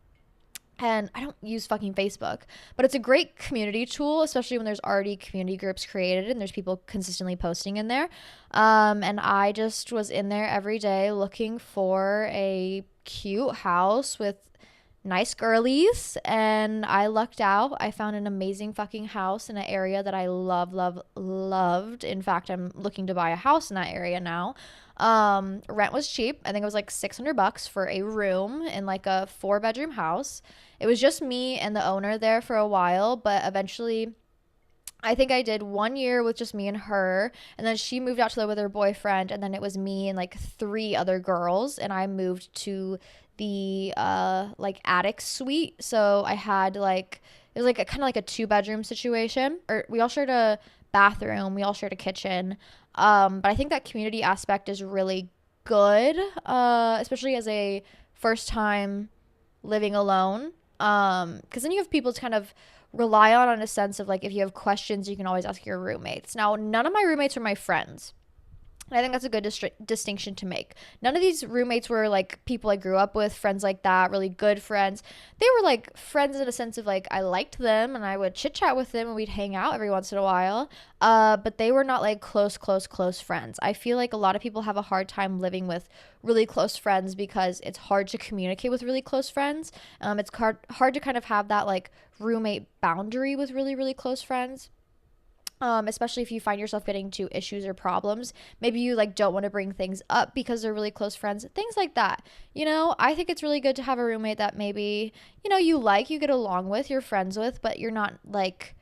And I don't use fucking Facebook, but it's a great community tool, especially when there's already community groups created and there's people consistently posting in there. And I just was in there every day looking for a cute house with nice girlies, and I lucked out. I found an amazing fucking house in an area that I loved. In fact, I'm looking to buy a house in that area now. Rent was cheap. I think it was like $600 for a room in like a 4-bedroom house. It was just me and the owner there for a while, but eventually I think I did 1 year with just me and her, and then she moved out to live with her boyfriend, and then it was me and like 3 other girls, and I moved to the like attic suite. So I had like, it was like a kind of like a 2-bedroom situation, or we all shared a bathroom, we all shared a kitchen. But I think that community aspect is really good, especially as a first time living alone. Because then you have people to kind of rely on in a sense of like, if you have questions, you can always ask your roommates. Now, none of my roommates were my friends. And I think that's a good distinction to make. None of these roommates were like people I grew up with, friends like that, really good friends. They were like friends in a sense of like, I liked them and I would chit chat with them and we'd hang out every once in a while. But they were not like close friends. I feel like a lot of people have a hard time living with really close friends because it's hard to communicate with really close friends. It's hard to kind of have that like roommate boundary with really close friends. Especially if you find yourself getting to issues or problems. Maybe you like don't want to bring things up because they're really close friends, things like that. You know, I think it's really good to have a roommate that maybe, you know, you get along with, you're friends with, but you're not like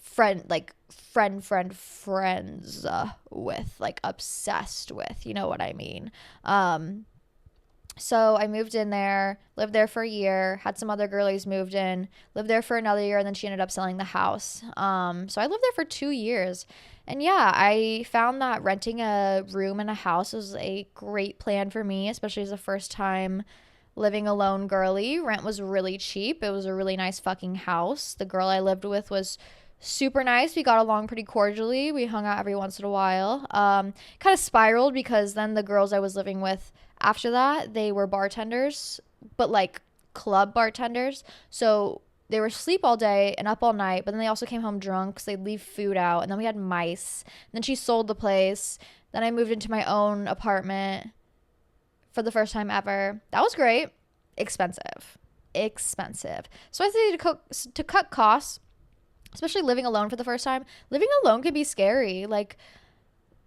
friends with, like obsessed with, you know what I mean? So I moved in there, lived there for a year, had some other girlies moved in, lived there for another year, and then she ended up selling the house. So I lived there for 2 years. And yeah, I found that renting a room in a house was a great plan for me, especially as a first time living alone girly. Rent was really cheap. It was a really nice fucking house. The girl I lived with was super nice. We got along pretty cordially. We hung out every once in a while. Kind of spiraled because then the girls I was living with after that, they were bartenders, but like club bartenders. So they were asleep all day and up all night, but then they also came home drunk because they'd leave food out. And then we had mice. And then she sold the place. Then I moved into my own apartment for the first time ever. That was great. Expensive. Expensive. So I think to cut costs, especially living alone for the first time, living alone can be scary. Like,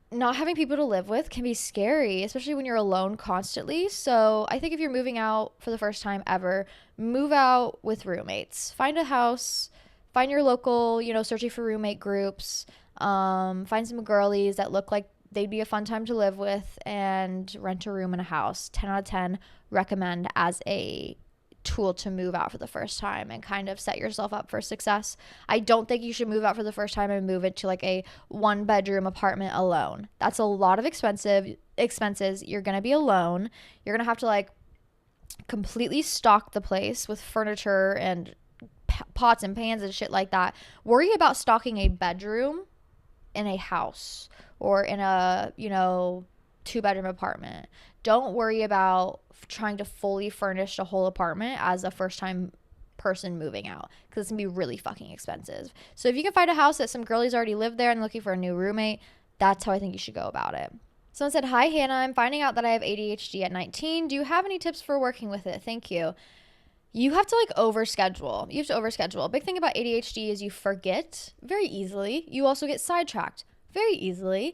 not having people to live with can be scary, especially when you're alone constantly. So I think if you're moving out for the first time ever, move out with roommates. Find a house, find your local, searching for roommate groups, find some girlies that look like they'd be a fun time to live with, and rent a room in a house. 10 out of 10 recommend as a tool to move out for the first time and kind of set yourself up for success. I don't think you should move out for the first time and move into like a 1-bedroom apartment alone. That's a lot of expenses. You're going to be alone. You're going to have to like completely stock the place with furniture and pots and pans and shit like that. Worry about stocking a bedroom in a house or in a, 2-bedroom apartment. Don't worry about trying to fully furnish a whole apartment as a first time person moving out, because it's gonna be really fucking expensive. So if you can find a house that some girlies already live there and looking for a new roommate, that's how I think you should go about it. Someone said, "Hi Hannah, I'm finding out that I have ADHD at 19. Do you have any tips for working with it? Thank you." You have to like overschedule. You have to overschedule. Big thing about ADHD is you forget very easily. You also get sidetracked very easily.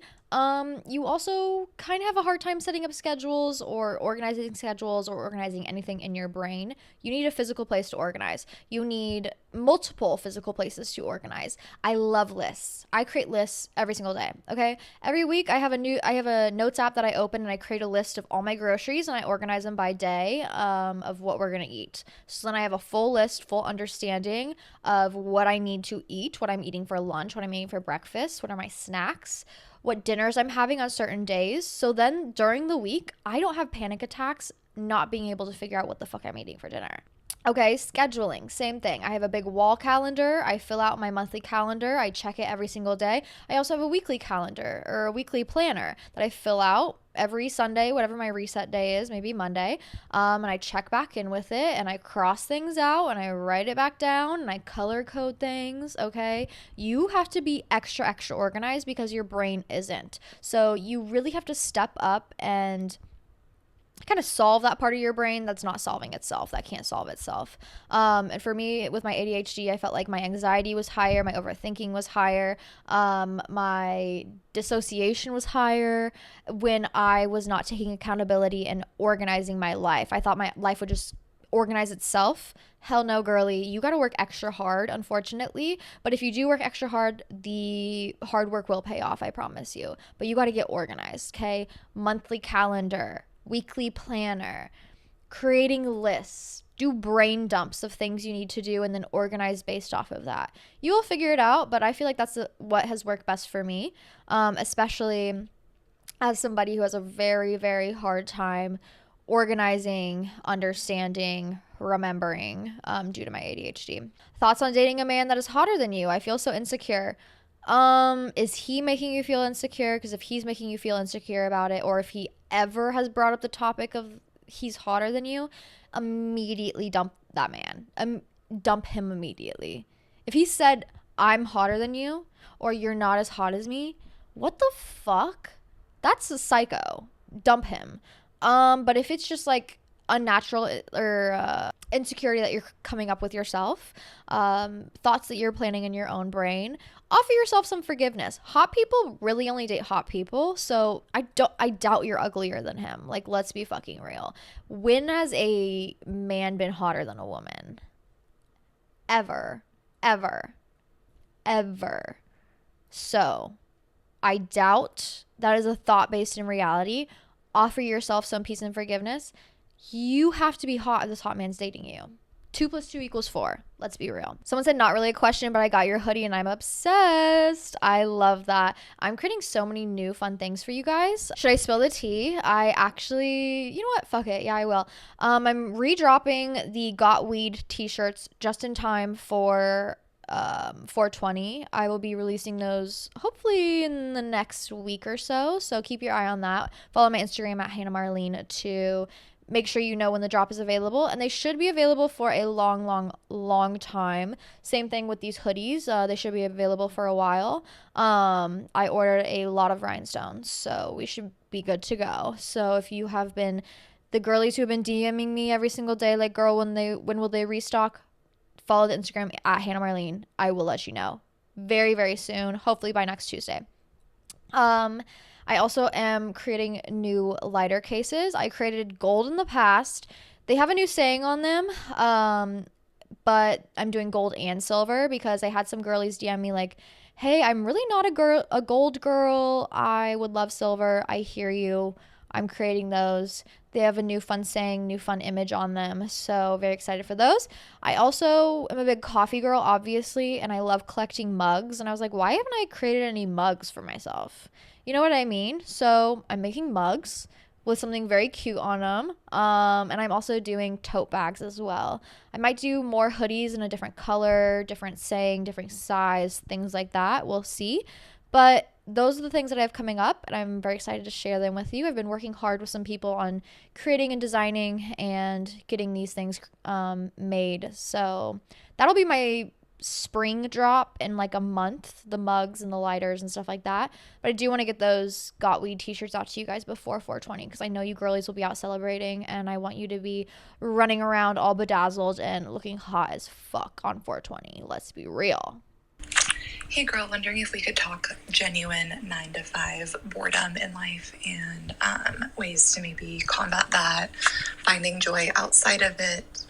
You also kind of have a hard time setting up schedules or organizing anything in your brain. You need a physical place to organize. You need multiple physical places to organize. I love lists. I create lists every single day. Okay. Every week I have a notes app that I open and I create a list of all my groceries and I organize them by day, of what we're going to eat. So then I have a full list, full understanding of what I need to eat, what I'm eating for lunch, what I'm eating for breakfast, what are my snacks, what dinners I'm having on certain days. So then during the week, I don't have panic attacks not being able to figure out what the fuck I'm eating for dinner. Okay, scheduling, same thing. I have a big wall calendar. I fill out my monthly calendar. I check it every single day. I also have a weekly calendar or a weekly planner that I fill out every Sunday, whatever my reset day is, maybe Monday. And I check back in with it and I cross things out and I write it back down and I color code things. Okay. You have to be extra, extra organized because your brain isn't. So you really have to step up and kind of solve that part of your brain that's not solving itself, that can't solve itself. And for me, with my ADHD, I felt like my anxiety was higher, my overthinking was higher, my dissociation was higher when I was not taking accountability and organizing my life. I thought my life would just organize itself. Hell no, girly. You got to work extra hard, unfortunately. But if you do work extra hard, the hard work will pay off, I promise you. But you got to get organized, okay? Monthly calendar, weekly planner, creating lists, do brain dumps of things you need to do, and then organize based off of that. You will figure it out, but I feel like that's what has worked best for me, especially as somebody who has a very, very hard time organizing, understanding, remembering, due to my ADHD. Thoughts on dating a man that is hotter than you? I feel so insecure. Is he making you feel insecure? Because if he's making you feel insecure about it, or if he ever has brought up the topic of he's hotter than you, immediately dump that man. Dump him immediately. If he said, "I'm hotter than you," or "you're not as hot as me," what the fuck? That's a psycho. Dump him. But if it's just like unnatural or insecurity that you're coming up with yourself, thoughts that you're planning in your own brain, offer yourself some forgiveness. Hot people really only date hot people, so I doubt you're uglier than him. Like, let's be fucking real. When has a man been hotter than a woman? Ever. Ever. Ever. So I doubt that is a thought based in reality. Offer yourself some peace and forgiveness. You have to be hot if this hot man's dating you. 2 + 2 = 4. Let's be real. Someone said not really a question, but I got your hoodie and I'm obsessed. I love that. I'm creating so many new fun things for you guys. Should I spill the tea? I actually, you know what? Fuck it. Yeah, I will. I'm redropping the Got Weed t-shirts just in time for 420. I will be releasing those hopefully in the next week or so. So keep your eye on that. Follow my Instagram at Hannah Marlene to make sure you know when the drop is available, and they should be available for a long time. Same thing with these hoodies. They should be available for a while. I ordered a lot of rhinestones, so we should be good to go. So if you have been the girlies who have been DMing me every single day, like, girl, when will they restock? Follow the Instagram at Hannah Marlene. I will let you know very, very soon, hopefully by next Tuesday. I also am creating new lighter cases. I created gold in the past. They have a new saying on them, but I'm doing gold and silver because I had some girlies DM me like, hey, I'm really not a gold girl. I would love silver. I hear you. I'm creating those. They have a new fun saying, new fun image on them. So very excited for those. I also am a big coffee girl, obviously, and I love collecting mugs. And I was like, why haven't I created any mugs for myself? You know what I mean? So I'm making mugs with something very cute on them. And I'm also doing tote bags as well. I might do more hoodies in a different color, different saying, different size, things like that. We'll see. But those are the things that I have coming up, and I'm very excited to share them with you. I've been working hard with some people on creating and designing and getting these things made. So that'll be my spring drop in like a month, the mugs and the lighters and stuff like that. But I do want to get those Got Weed t-shirts out to you guys before 420 because I know you girlies will be out celebrating, and I want you to be running around all bedazzled and looking hot as fuck on 420. Let's be real. Hey girl, wondering if we could talk genuine 9 to 5 boredom in life and ways to maybe combat that, finding joy outside of it,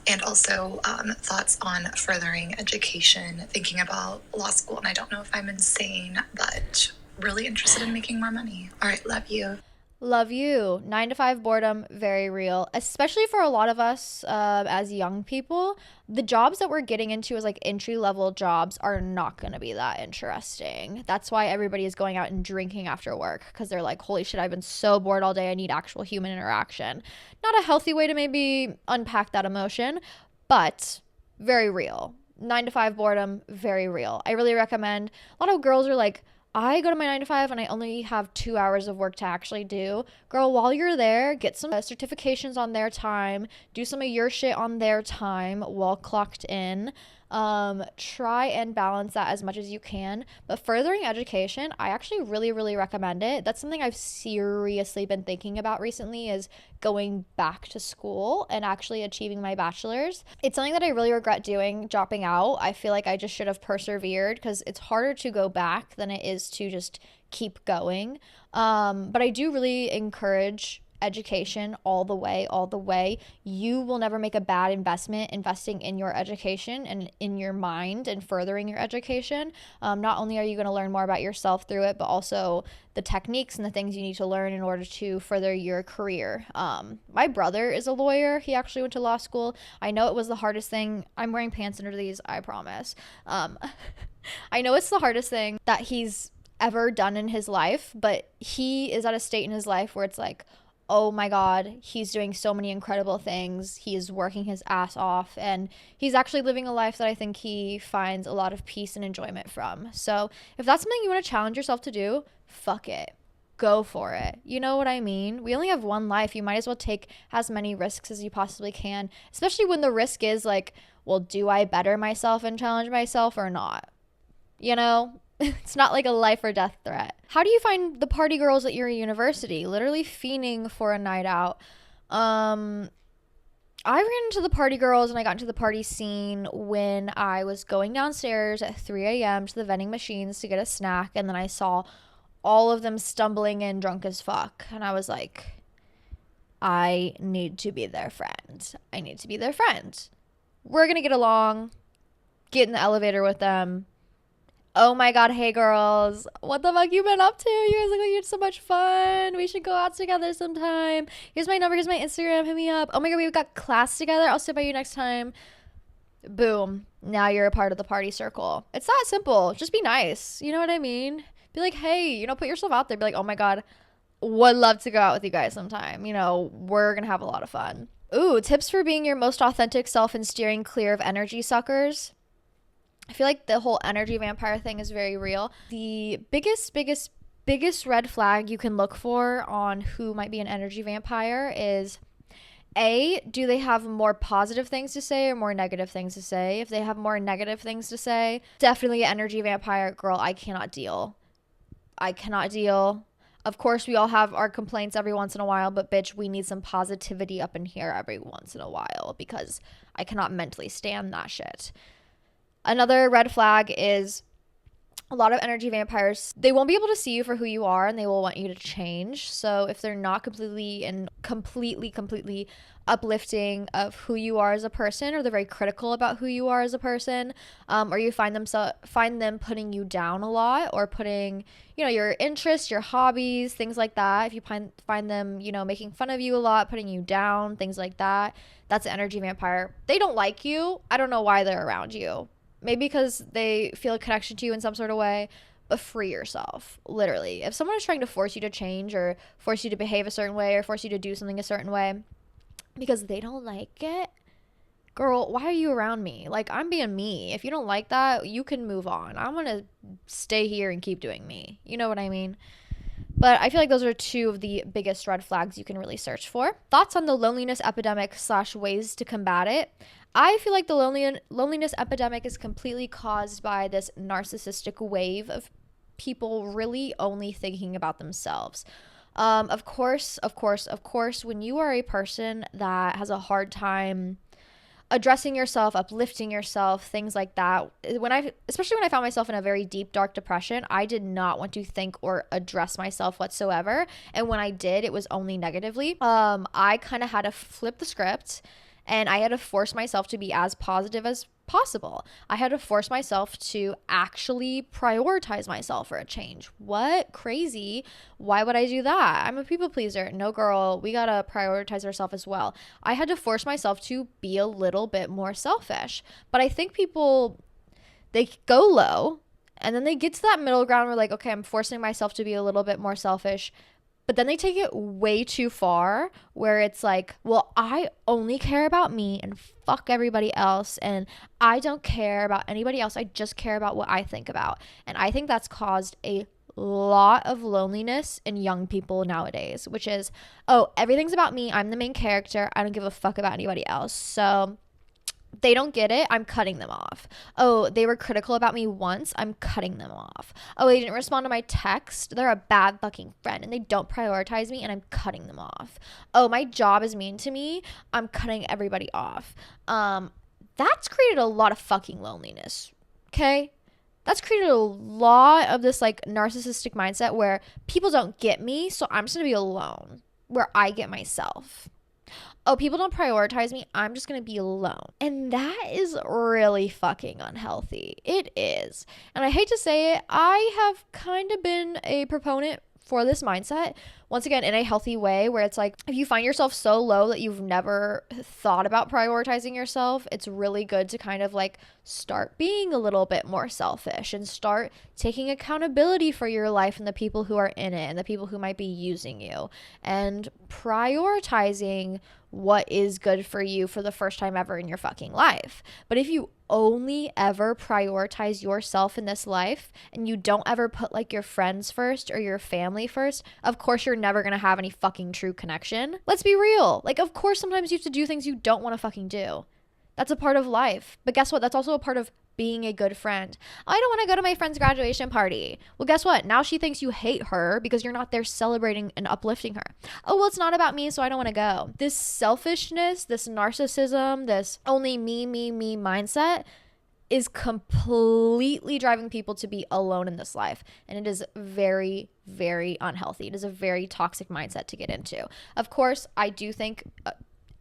and also thoughts on furthering education, thinking about law school. And I don't know if I'm insane, but really interested in making more money. All right, love you. Love you. 9 to 5 boredom, very real, especially for a lot of us as young people. The jobs that we're getting into as like entry level jobs are not going to be that interesting. That's why everybody is going out and drinking after work because they're like, holy shit, I've been so bored all day. I need actual human interaction. Not a healthy way to maybe unpack that emotion, but very real. 9 to 5 boredom, very real. I really recommend. A lot of girls are like, I go to my 9 to 5 and I only have 2 hours of work to actually do. Girl, while you're there, get some certifications on their time. Do some of your shit on their time while clocked in. Try and balance that as much as you can. But furthering education, I actually really, really recommend it. That's something I've seriously been thinking about recently is going back to school and actually achieving my bachelor's. It's something that I really regret doing, dropping out. I feel like I just should have persevered because it's harder to go back than it is to just keep going. But I do really encourage education all the way. You will never make a bad investment investing in your education and in your mind and furthering your education. Not only are you going to learn more about yourself through it, but also the techniques and the things you need to learn in order to further your career. My brother is a lawyer. He actually went to law school. I know it was the hardest thing. I'm wearing pants under these, I promise. I know it's the hardest thing that he's ever done in his life, but he is at a state in his life where it's like, oh my God, he's doing so many incredible things. He is working his ass off, and he's actually living a life that I think he finds a lot of peace and enjoyment from. So if that's something you want to challenge yourself to do, fuck it. Go for it. You know what I mean? We only have one life. You might as well take as many risks as you possibly can, especially when the risk is like, well, do I better myself and challenge myself or not? You know? It's not like a life or death threat. How do you find the party girls at your university? Literally fiending for a night out. I ran into the party girls and I got into the party scene when I was going downstairs at 3 a.m. to the vending machines to get a snack, and then I saw all of them stumbling in drunk as fuck. And I was like, I need to be their friend. I need to be their friend. We're going to get along, get in the elevator with them, Oh my god, hey girls, what the fuck you been up to? You guys look like you had so much fun. We should go out together sometime. Here's my number, here's my Instagram, hit me up. Oh my god, we've got class together. I'll sit by you next time. Boom, now you're a part of the party circle. It's that simple. Just be nice, you know what I mean? Be like, hey, put yourself out there. Be like, oh my god, would love to go out with you guys sometime. We're gonna have a lot of fun. Ooh, tips for being your most authentic self and steering clear of energy suckers. I feel like the whole energy vampire thing is very real. The biggest red flag you can look for on who might be an energy vampire is, A, do they have more positive things to say or more negative things to say? If they have more negative things to say, definitely an energy vampire. Girl, I cannot deal. Of course, we all have our complaints every once in a while, but bitch, we need some positivity up in here every once in a while because I cannot mentally stand that shit. Another red flag is a lot of energy vampires, they won't be able to see you for who you are and they will want you to change. So if they're not completely uplifting of who you are as a person, or they're very critical about who you are as a person, or you find them putting you down a lot, or putting, your interests, your hobbies, things like that. If you find them, making fun of you a lot, putting you down, things like that, that's an energy vampire. They don't like you. I don't know why they're around you. Maybe because they feel a connection to you in some sort of way, but free yourself, literally. If someone is trying to force you to change or force you to behave a certain way or force you to do something a certain way because they don't like it, girl, why are you around me? Like, I'm being me. If you don't like that, you can move on. I'm going to stay here and keep doing me. You know what I mean? But I feel like those are two of the biggest red flags you can really search for. Thoughts on the loneliness epidemic / ways to combat it. I feel like the loneliness epidemic is completely caused by this narcissistic wave of people really only thinking about themselves. Of course, when you are a person that has a hard time addressing yourself, uplifting yourself, things like that. Especially when I found myself in a very deep, dark depression, I did not want to think or address myself whatsoever. And when I did, it was only negatively. I kind of had to flip the script, and I had to force myself to be as positive as possible. I had to force myself to actually prioritize myself for a change. What? Crazy. Why would I do that? I'm a people pleaser. No, girl, we gotta prioritize ourselves as well. I had to force myself to be a little bit more selfish. But I think people, they go low and then they get to that middle ground where like, okay, I'm forcing myself to be a little bit more selfish. But then they take it way too far where it's like, well, I only care about me and fuck everybody else. And I don't care about anybody else. I just care about what I think about. And I think that's caused a lot of loneliness in young people nowadays, which is, oh, everything's about me. I'm the main character. I don't give a fuck about anybody else. So they don't get it. I'm cutting them off. Oh, they were critical about me once. I'm cutting them off. Oh, they didn't respond to my text. They're a bad fucking friend and they don't prioritize me and I'm cutting them off. Oh, my job is mean to me. I'm cutting everybody off. That's created a lot of fucking loneliness. Okay? That's created a lot of this like narcissistic mindset where people don't get me, so I'm just going to be alone, where I get myself. Oh, people don't prioritize me. I'm just going to be alone. And that is really fucking unhealthy. It is. And I hate to say it, I have kind of been a proponent for this mindset, once again, in a healthy way, where it's like, if you find yourself so low that you've never thought about prioritizing yourself, it's really good to kind of like start being a little bit more selfish and start taking accountability for your life and the people who are in it and the people who might be using you, and prioritizing what is good for you for the first time ever in your fucking life. But if you only ever prioritize yourself in this life and you don't ever put like your friends first or your family first, of course you're never gonna have any fucking true connection. Let's be real. Like, of course sometimes you have to do things you don't want to fucking do. That's a part of life. But guess what? That's also a part of being a good friend. I don't want to go to my friend's graduation party. Well, guess what? Now she thinks you hate her because you're not there celebrating and uplifting her. Oh, well, it's not about me, so I don't want to go. This selfishness, this narcissism, this only me mindset is completely driving people to be alone in this life. And it is very, very unhealthy. It is a very toxic mindset to get into. Of course, I do think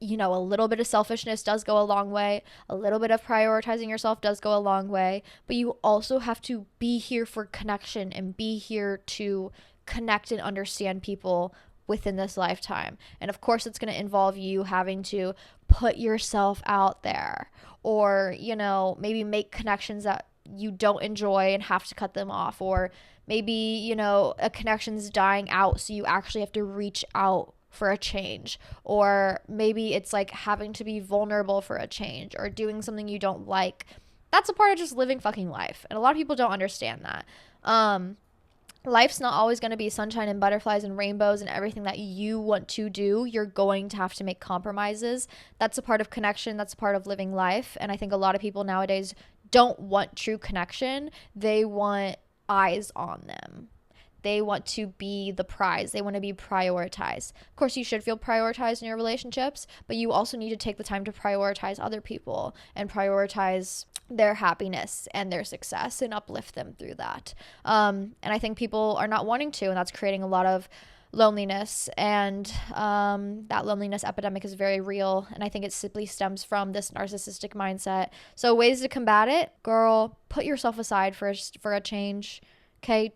you know, a little bit of selfishness does go a long way. A little bit of prioritizing yourself does go a long way. But you also have to be here for connection and be here to connect and understand people within this lifetime. And of course, it's going to involve you having to put yourself out there, or, you know, maybe make connections that you don't enjoy and have to cut them off, or maybe, you know, a connection's dying out, so you actually have to reach out for a change, or maybe it's like having to be vulnerable for a change, or doing something you don't like. That's a part of just living fucking life, and a lot of people don't understand that. Life's not always going to be sunshine and butterflies and rainbows and everything that you want to do. You're going to have to make compromises. That's a part of connection. That's a part of living life. And I think a lot of people nowadays don't want true connection. They want eyes on them. They want to be the prize. They want to be prioritized. Of course, you should feel prioritized in your relationships, but you also need to take the time to prioritize other people and prioritize their happiness and their success and uplift them through that. And I think people are not wanting to, and that's creating a lot of loneliness, and that loneliness epidemic is very real, and I think it simply stems from this narcissistic mindset. So ways to combat it: girl, put yourself aside for a change. Okay,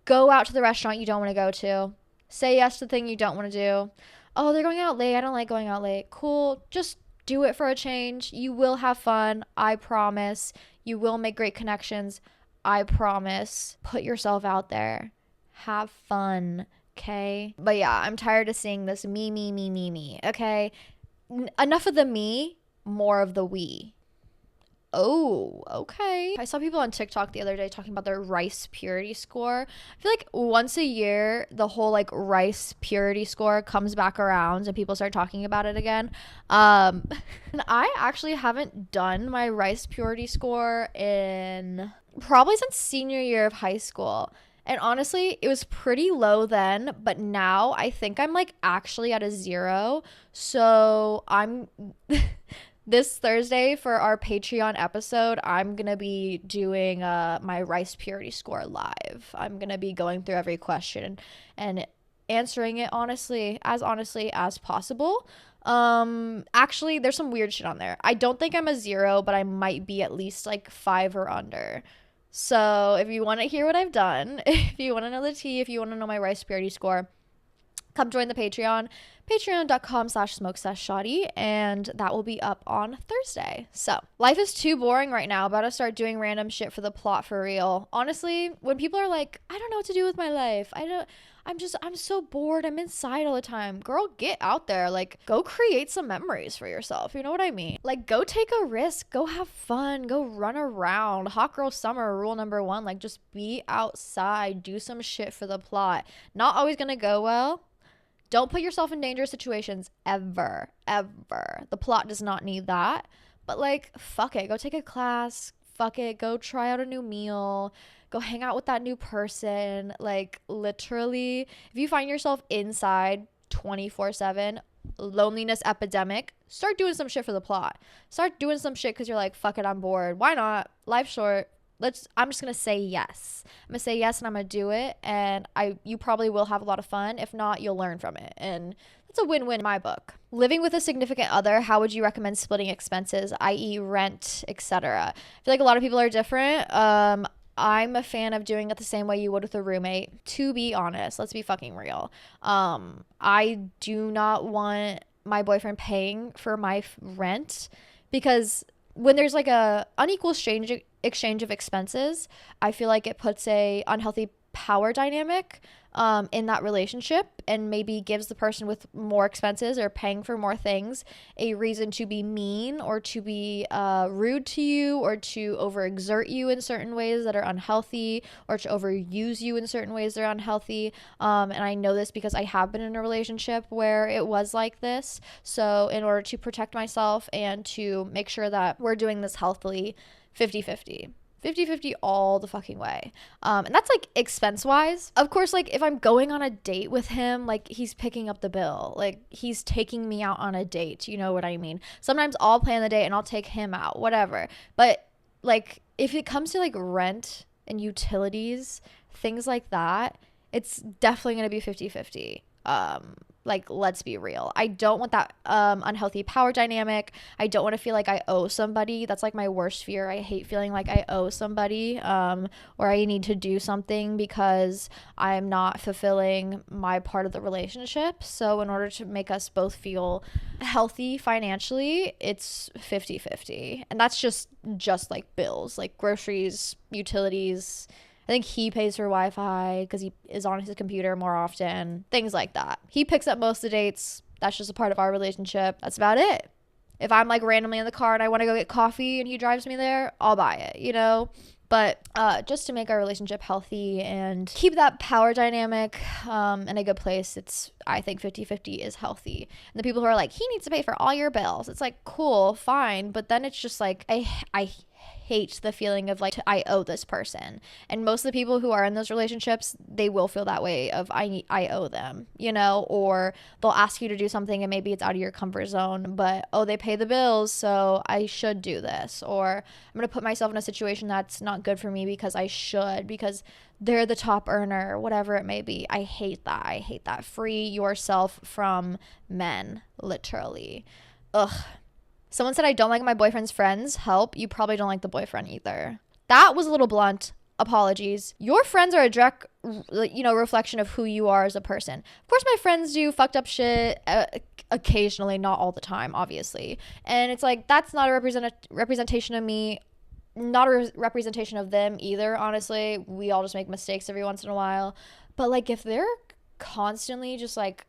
go out to the restaurant you don't want to go to. Say yes to the thing you don't want to do. Oh, they're going out late. I don't like going out late. Cool. Just do it for a change. You will have fun. I promise. You will make great connections. I promise. Put yourself out there. Have fun. Okay? But yeah, I'm tired of seeing this me. Okay? Enough of the me, more of the we. Oh, okay. I saw people on TikTok the other day talking about their rice purity score. I feel like once a year, the whole like rice purity score comes back around and people start talking about it again. And I actually haven't done my rice purity score in probably since senior year of high school. And honestly, it was pretty low then, but now I think I'm like actually at a 0. So I'm this Thursday for our Patreon episode, I'm going to be doing my rice purity score live. I'm going to be going through every question and answering it honestly as possible. Actually, there's some weird shit on there. I don't think I'm a 0, but I might be at least like 5 or under. So if you want to hear what I've done, if you want to know the tea, if you want to know my rice purity score, come join the Patreon, patreon.com/smokeseshshoddy, and that will be up on Thursday. So life is too boring right now. About to start doing random shit for the plot for real. Honestly, when people are like, I don't know what to do with my life. I'm so bored. I'm inside all the time. Girl, get out there. Like, go create some memories for yourself. You know what I mean? Like, go take a risk. Go have fun. Go run around. Hot girl summer, rule number 1. Like, just be outside. Do some shit for the plot. Not always gonna go well. Don't put yourself in dangerous situations ever. The plot does not need that. But like, fuck it. Go take a class. Fuck it. Go try out a new meal. Go hang out with that new person. Like, literally, if you find yourself inside 24/7, loneliness epidemic, start doing some shit for the plot. Start doing some shit because you're like, fuck it, I'm bored. Why not? Life's short. I'm just gonna say yes. I'm gonna say yes, and I'm gonna do it, and you probably will have a lot of fun. If not, you'll learn from it, and that's a win-win in my book. Living with a significant other, how would you recommend splitting expenses, i.e. rent, etc.? I feel like a lot of people are different. I'm a fan of doing it the same way you would with a roommate. To be honest, let's be fucking real. I do not want my boyfriend paying for my rent, because when there's like a unequal exchange of expenses, I feel like it puts a unhealthy power dynamic in that relationship, and maybe gives the person with more expenses or paying for more things a reason to be mean, or to be rude to you, or to overexert you in certain ways that are unhealthy, or to overuse you in certain ways that are unhealthy. And I know this because I have been in a relationship where it was like this. So in order to protect myself and to make sure that we're doing this healthily, 50-50 all the fucking way. And that's like expense wise. Of course, like if I'm going on a date with him, like he's picking up the bill, like he's taking me out on a date. You know what I mean? Sometimes I'll plan the date and I'll take him out, whatever. But like if it comes to like rent and utilities, things like that, it's definitely going to be 50-50. Like, let's be real. I don't want that unhealthy power dynamic. I don't want to feel like I owe somebody. That's like my worst fear. I hate feeling like I owe somebody, or I need to do something because I'm not fulfilling my part of the relationship. So in order to make us both feel healthy financially, it's 50-50. And that's just like bills, like groceries, utilities. I think he pays for Wi-Fi because he is on his computer more often. Things like that. He picks up most of the dates. That's just a part of our relationship. That's about it. If I'm like randomly in the car and I want to go get coffee and he drives me there, I'll buy it, you know? But just to make our relationship healthy and keep that power dynamic in a good place, I think 50-50 is healthy. And the people who are like, he needs to pay for all your bills, it's like, cool, fine. But then it's just like, I hate the feeling of like, I owe this person. And most of the people who are in those relationships, they will feel that way of I owe them, you know, or they'll ask you to do something and maybe it's out of your comfort zone, but oh, they pay the bills, so I should do this, or I'm going to put myself in a situation that's not good for me because I should, because they're the top earner, whatever it may be. I hate that. Free yourself from men, literally. Ugh. Someone said, I don't like my boyfriend's friends. Help. You probably don't like the boyfriend either. That was a little blunt. Apologies. Your friends are a direct, reflection of who you are as a person. Of course, my friends do fucked up shit occasionally, not all the time, obviously. And it's like, that's not a representation of me, not a representation of them either, honestly. We all just make mistakes every once in a while. But like, if they're constantly just like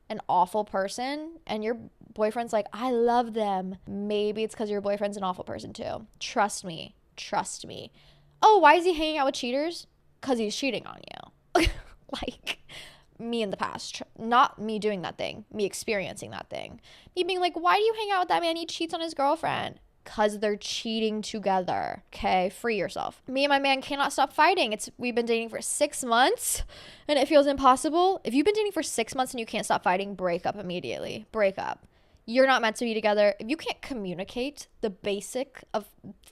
an awful person and your boyfriend's like, I love them, maybe it's because your boyfriend's an awful person too. Trust me. Oh, why is he hanging out with cheaters? Because he's cheating on you. Like, me in the past, not me doing that thing, me experiencing that thing, me being like, why do you hang out with that man? He cheats on his girlfriend. Because they're cheating together. Okay, free yourself. Me and my man cannot stop fighting. We've been dating for 6 months and it feels impossible. If you've been dating for 6 months and you can't stop fighting, break up immediately. Break up. You're not meant to be together. If you can't communicate the basic of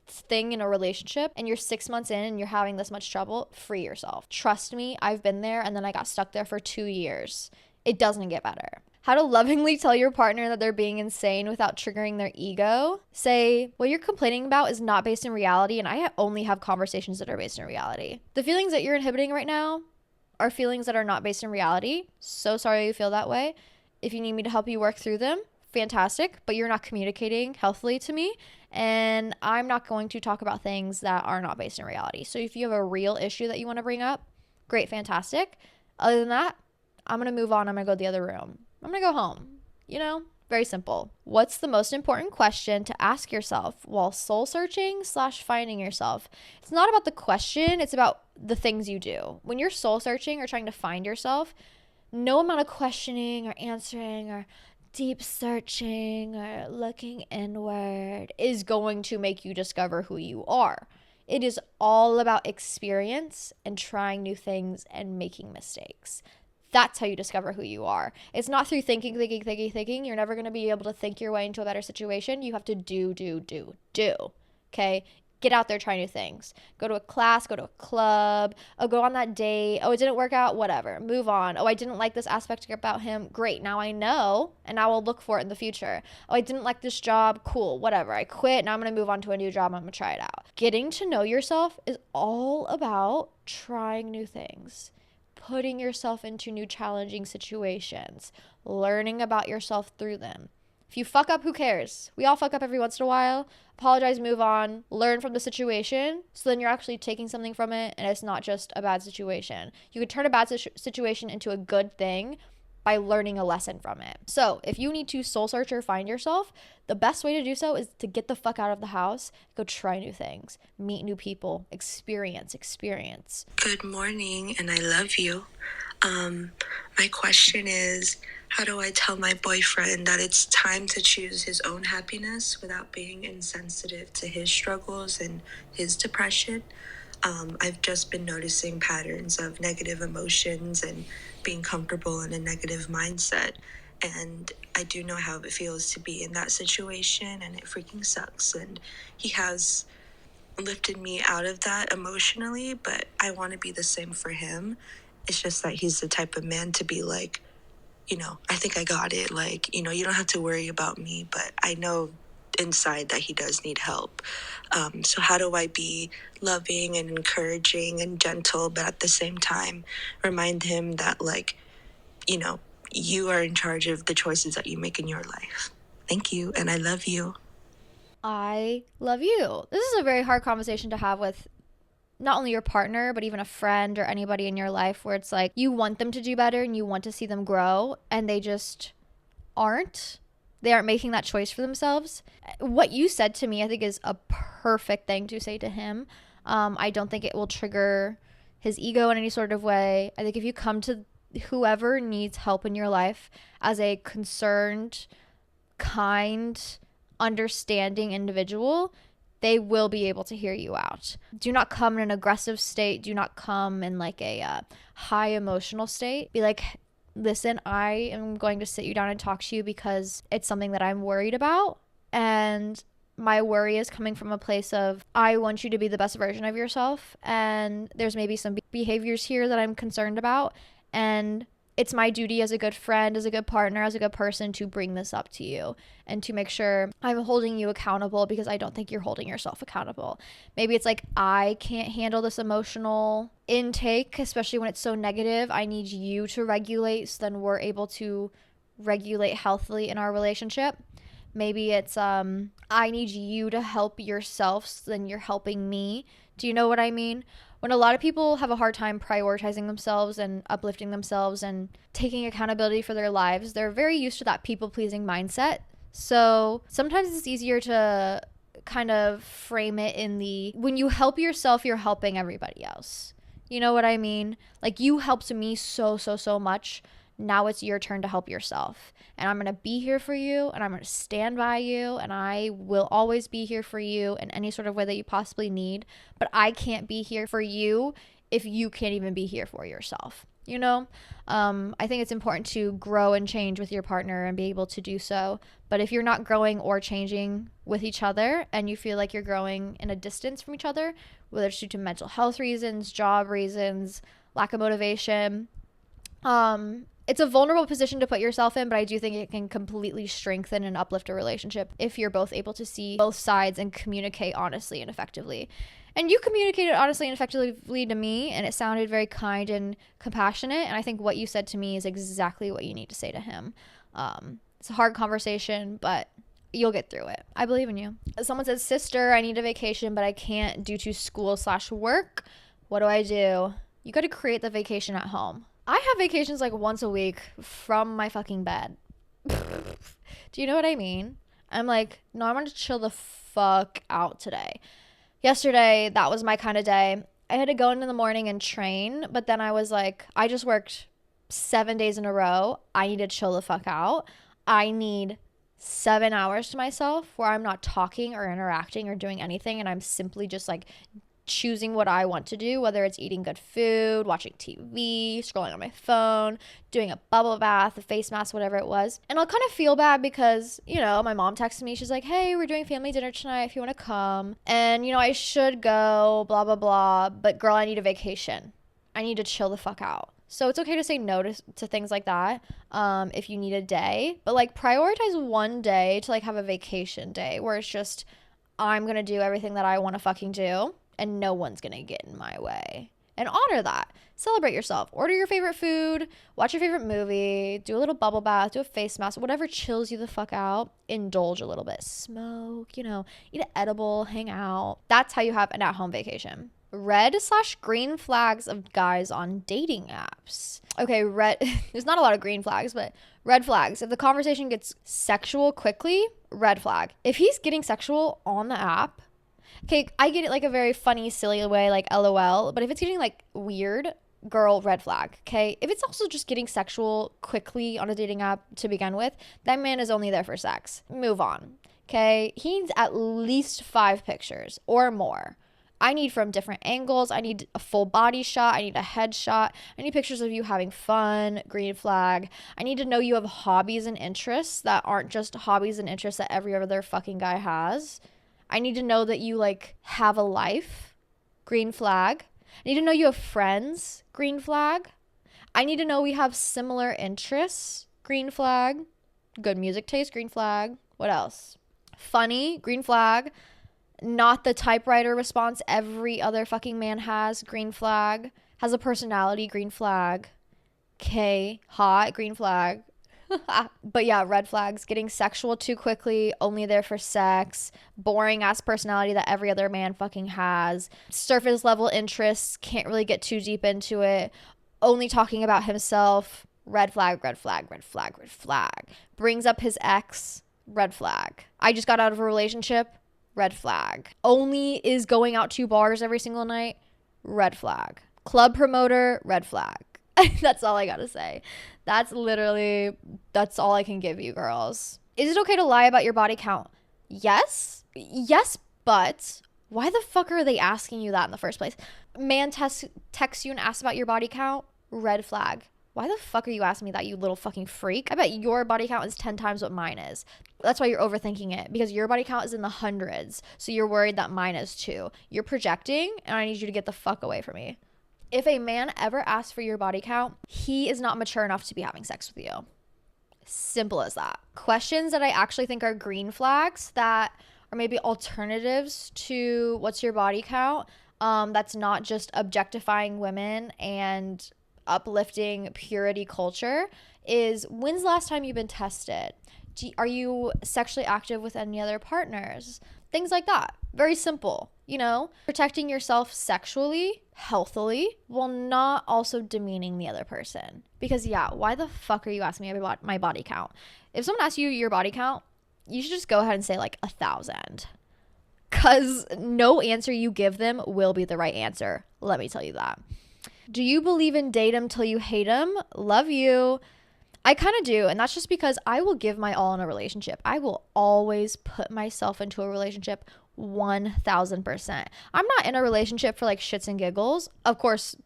thing in a relationship and you're 6 months in and you're having this much trouble, free yourself. Trust me, I've been there and then I got stuck there for 2 years. It doesn't get better. How to lovingly tell your partner that they're being insane without triggering their ego. Say, what you're complaining about is not based in reality, and I only have conversations that are based in reality. The feelings that you're inhibiting right now are feelings that are not based in reality. So sorry you feel that way. If you need me to help you work through them, fantastic, but you're not communicating healthily to me, and I'm not going to talk about things that are not based in reality. So if you have a real issue that you want to bring up, great, fantastic. Other than that, I'm going to move on. I'm going to go to the other room. I'm going to go home. You know, very simple. What's the most important question to ask yourself while soul searching / finding yourself? It's not about the question. It's about the things you do. When you're soul searching or trying to find yourself, no amount of questioning or answering or deep searching or looking inward is going to make you discover who you are. It is all about experience and trying new things and making mistakes. That's how you discover who you are. It's not through thinking. You're never going to be able to think your way into a better situation. You have to do. Okay? Get out there, try new things. Go to a class, go to a club. Oh, go on that date. Oh, it didn't work out. Whatever. Move on. Oh, I didn't like this aspect about him. Great. Now I know, and I will look for it in the future. Oh, I didn't like this job. Cool. Whatever. I quit. Now I'm going to move on to a new job. I'm going to try it out. Getting to know yourself is all about trying new things. Putting yourself into new challenging situations, learning about yourself through them. If you fuck up, who cares? We all fuck up every once in a while. Apologize, move on, learn from the situation, so then you're actually taking something from it and it's not just a bad situation. You could turn a bad situation into a good thing by learning a lesson from it. So if you need to soul search or find yourself, the best way to do so is to get the fuck out of the house, go try new things, meet new people, experience. Good morning, and I love you. My question is, how do I tell my boyfriend that it's time to choose his own happiness without being insensitive to his struggles and his depression? I've just been noticing patterns of negative emotions and being comfortable in a negative mindset. And I do know how it feels to be in that situation, and it freaking sucks. And he has lifted me out of that emotionally, but I want to be the same for him. It's just that he's the type of man to be like, I think I got it. Like, you don't have to worry about me, but I know inside that he does need help. So how do I be loving and encouraging and gentle, but at the same time remind him that, like, you know, you are in charge of the choices that you make in your life. Thank you, and I love you. I love you. This is a very hard conversation to have with not only your partner, but even a friend or anybody in your life, where it's like you want them to do better and you want to see them grow, and they just aren't. They aren't making that choice for themselves. What you said to me, I think, is a perfect thing to say to him. I don't think it will trigger his ego in any sort of way. I think if you come to whoever needs help in your life as a concerned, kind, understanding individual, they will be able to hear you out. Do not come in an aggressive state. Do not come in like a high emotional state. Be like, listen, I am going to sit you down and talk to you because it's something that I'm worried about. And my worry is coming from a place of, I want you to be the best version of yourself. And there's maybe some behaviors here that I'm concerned about. And it's my duty as a good friend, as a good partner, as a good person to bring this up to you and to make sure I'm holding you accountable, because I don't think you're holding yourself accountable. Maybe it's like, I can't handle this emotional intake, especially when it's so negative. I need you to regulate, so then we're able to regulate healthily in our relationship. Maybe it's I need you to help yourself, so then you're helping me. Do you know what I mean? When a lot of people have a hard time prioritizing themselves and uplifting themselves and taking accountability for their lives, they're very used to that people-pleasing mindset. So sometimes it's easier to kind of frame it in the, when you help yourself, you're helping everybody else. You know what I mean? Like, you helped me so much. Now it's your turn to help yourself. And I'm going to be here for you, and I'm going to stand by you, and I will always be here for you in any sort of way that you possibly need. But I can't be here for you if you can't even be here for yourself. You know, I think it's important to grow and change with your partner and be able to do so. But if you're not growing or changing with each other, and you feel like you're growing in a distance from each other, whether it's due to mental health reasons, job reasons, lack of motivation, it's a vulnerable position to put yourself in, but I do think it can completely strengthen and uplift a relationship if you're both able to see both sides and communicate honestly and effectively. And you communicated honestly and effectively to me, and it sounded very kind and compassionate. And I think what you said to me is exactly what you need to say to him. It's a hard conversation, but you'll get through it. I believe in you. Someone says, sister, I need a vacation, but I can't due to school/work. What do? You got to create the vacation at home. I have vacations like once a week from my fucking bed. Do you know what I mean? I'm like, no, I'm going to chill the fuck out today. Yesterday, that was my kind of day. I had to go in the morning and train, but then I was like, I just worked 7 days in a row. I need to chill the fuck out. I need 7 hours to myself where I'm not talking or interacting or doing anything, and I'm simply just like choosing what I want to do, whether it's eating good food, watching TV, scrolling on my phone, doing a bubble bath, a face mask, whatever it was. And I'll kind of feel bad because, my mom texted me. She's like, hey, we're doing family dinner tonight if you want to come. And, I should go, blah, blah, blah. But girl, I need a vacation. I need to chill the fuck out. So it's okay to say no to things like that if you need a day. But, like, prioritize one day to, like, have a vacation day where it's just, I'm going to do everything that I want to fucking do, and no one's gonna get in my way. And honor that. Celebrate yourself. Order your favorite food. Watch your favorite movie. Do a little bubble bath. Do a face mask. Whatever chills you the fuck out. Indulge a little bit. Smoke, eat an edible. Hang out. That's how you have an at-home vacation. Red/green flags of guys on dating apps. Okay, red. There's not a lot of green flags, but red flags. If the conversation gets sexual quickly, red flag. If he's getting sexual on the app, okay, I get it like a very funny, silly way, like LOL. But if it's getting like weird, girl, red flag. Okay, if it's also just getting sexual quickly on a dating app to begin with, that man is only there for sex. Move on. Okay, he needs at least 5 pictures or more. I need from different angles. I need a full body shot. I need a head shot. I need pictures of you having fun. Green flag. I need to know you have hobbies and interests that aren't just hobbies and interests that every other fucking guy has. I need to know that you, like, have a life. Green flag. I need to know you have friends. Green flag. I need to know we have similar interests. green flag. Good music taste, green flag. What else? Funny, green flag. Not the typewriter response every other fucking man has, green flag. Has a personality, green flag. K, hot, green flag. But yeah, red flags. Getting sexual too quickly, only there for sex, boring ass personality that every other man fucking has, surface level interests, can't really get too deep into it, only talking about himself, red flag, red flag, red flag, red flag. Brings up his ex, red flag. I just got out of a relationship, red flag. Only is going out to bars every single night, red flag. Club promoter, red flag. That's all I gotta say. That's all I can give you, girls. Is it okay to lie about your body count? Yes, but why the fuck are they asking you that in the first place? Man texts you and asks about your body count, red flag. Why the fuck are you asking me that, you little fucking freak? I bet your body count is 10 times what mine is. That's why you're overthinking it, because your body count is in the hundreds, so you're worried that mine is too. You're projecting, and I need you to get the fuck away from me. If a man ever asks for your body count, he is not mature enough to be having sex with you. Simple as that. Questions that I actually think are green flags that are maybe alternatives to what's your body count, that's not just objectifying women and uplifting purity culture, is when's the last time you've been tested? Are you sexually active with any other partners? Things like that. Very simple, protecting yourself sexually, healthily, while not also demeaning the other person. Because yeah, why the fuck are you asking me about my body count? If someone asks you your body count, you should just go ahead and say like 1,000. Because no answer you give them will be the right answer. Let me tell you that. Do you believe in date him till you hate him? Love you. I kind of do, and that's just because I will give my all in a relationship. I will always put myself into a relationship 1,000%. I'm not in a relationship for like shits and giggles. Of course,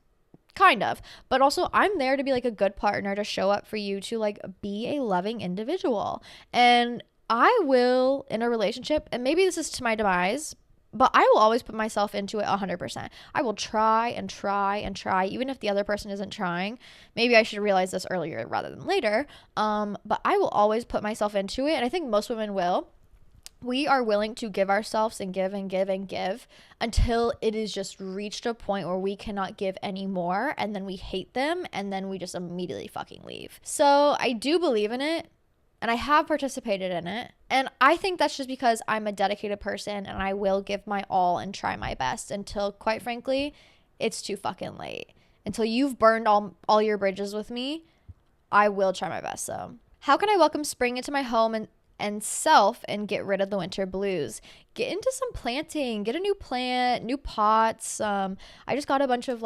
kind of. But also, I'm there to be like a good partner, to show up for you, to like be a loving individual. And I will, in a relationship, and maybe this is to my demise, but I will always put myself into it 100%. I will try and try and try, even if the other person isn't trying. Maybe I should realize this earlier rather than later. But I will always put myself into it. And I think most women will. We are willing to give ourselves and give and give and give until it is just reached a point where we cannot give anymore. And then we hate them. And then we just immediately fucking leave. So I do believe in it. And I have participated in it. And I think that's just because I'm a dedicated person and I will give my all and try my best until, quite frankly, it's too fucking late. Until you've burned all your bridges with me, I will try my best. So how can I welcome spring into my home and self and get rid of the winter blues? Get into some planting. Get a new plant, new pots. I just got a bunch of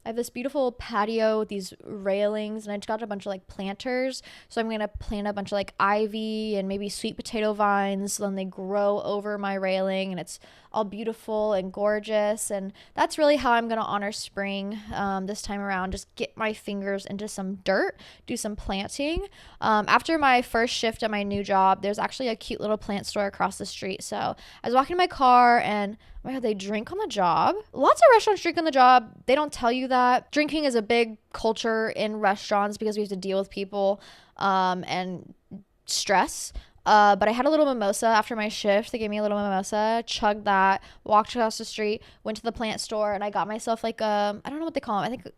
I have this beautiful patio with these railings, and I just got a bunch of planters. So I'm going to plant a bunch of ivy and maybe sweet potato vines. So then they grow over my railing and it's all beautiful and gorgeous. And that's really how I'm going to honor spring this time around. Just get my fingers into some dirt, do some planting. After my first shift at my new job, there's actually a cute little plant store across the street. So I was walking in my car and oh my God, they drink on the job. Lots of restaurants drink on the job. They don't tell you that. Drinking is a big culture in restaurants because we have to deal with people and stress. But I had a little mimosa after my shift. They gave me a little mimosa, chugged that, walked across the street, went to the plant store, and I got myself I don't know what they call them. I think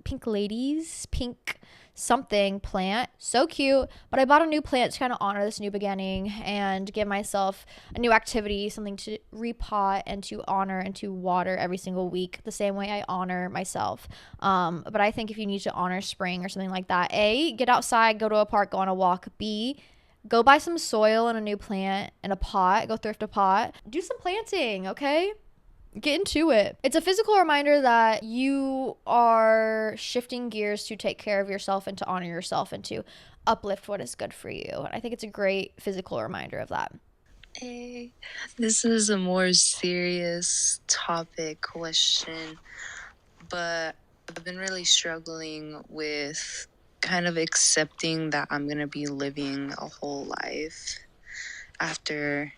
pink ladies, pink something plant. So cute. But I bought a new plant to kind of honor this new beginning and give myself a new activity, something to repot and to honor and to water every single week, the same way I honor myself. But I think if you need to honor spring or something like that, A, get outside, go to a park, go on a walk. B, go buy some soil and a new plant and a pot. Go thrift a pot. Do some planting, okay? Get into it. It's a physical reminder that you are shifting gears to take care of yourself and to honor yourself and to uplift what is good for you. And I think it's a great physical reminder of that. Hey, this is a more serious topic question, but I've been really struggling with kind of accepting that I'm going to be living a whole life after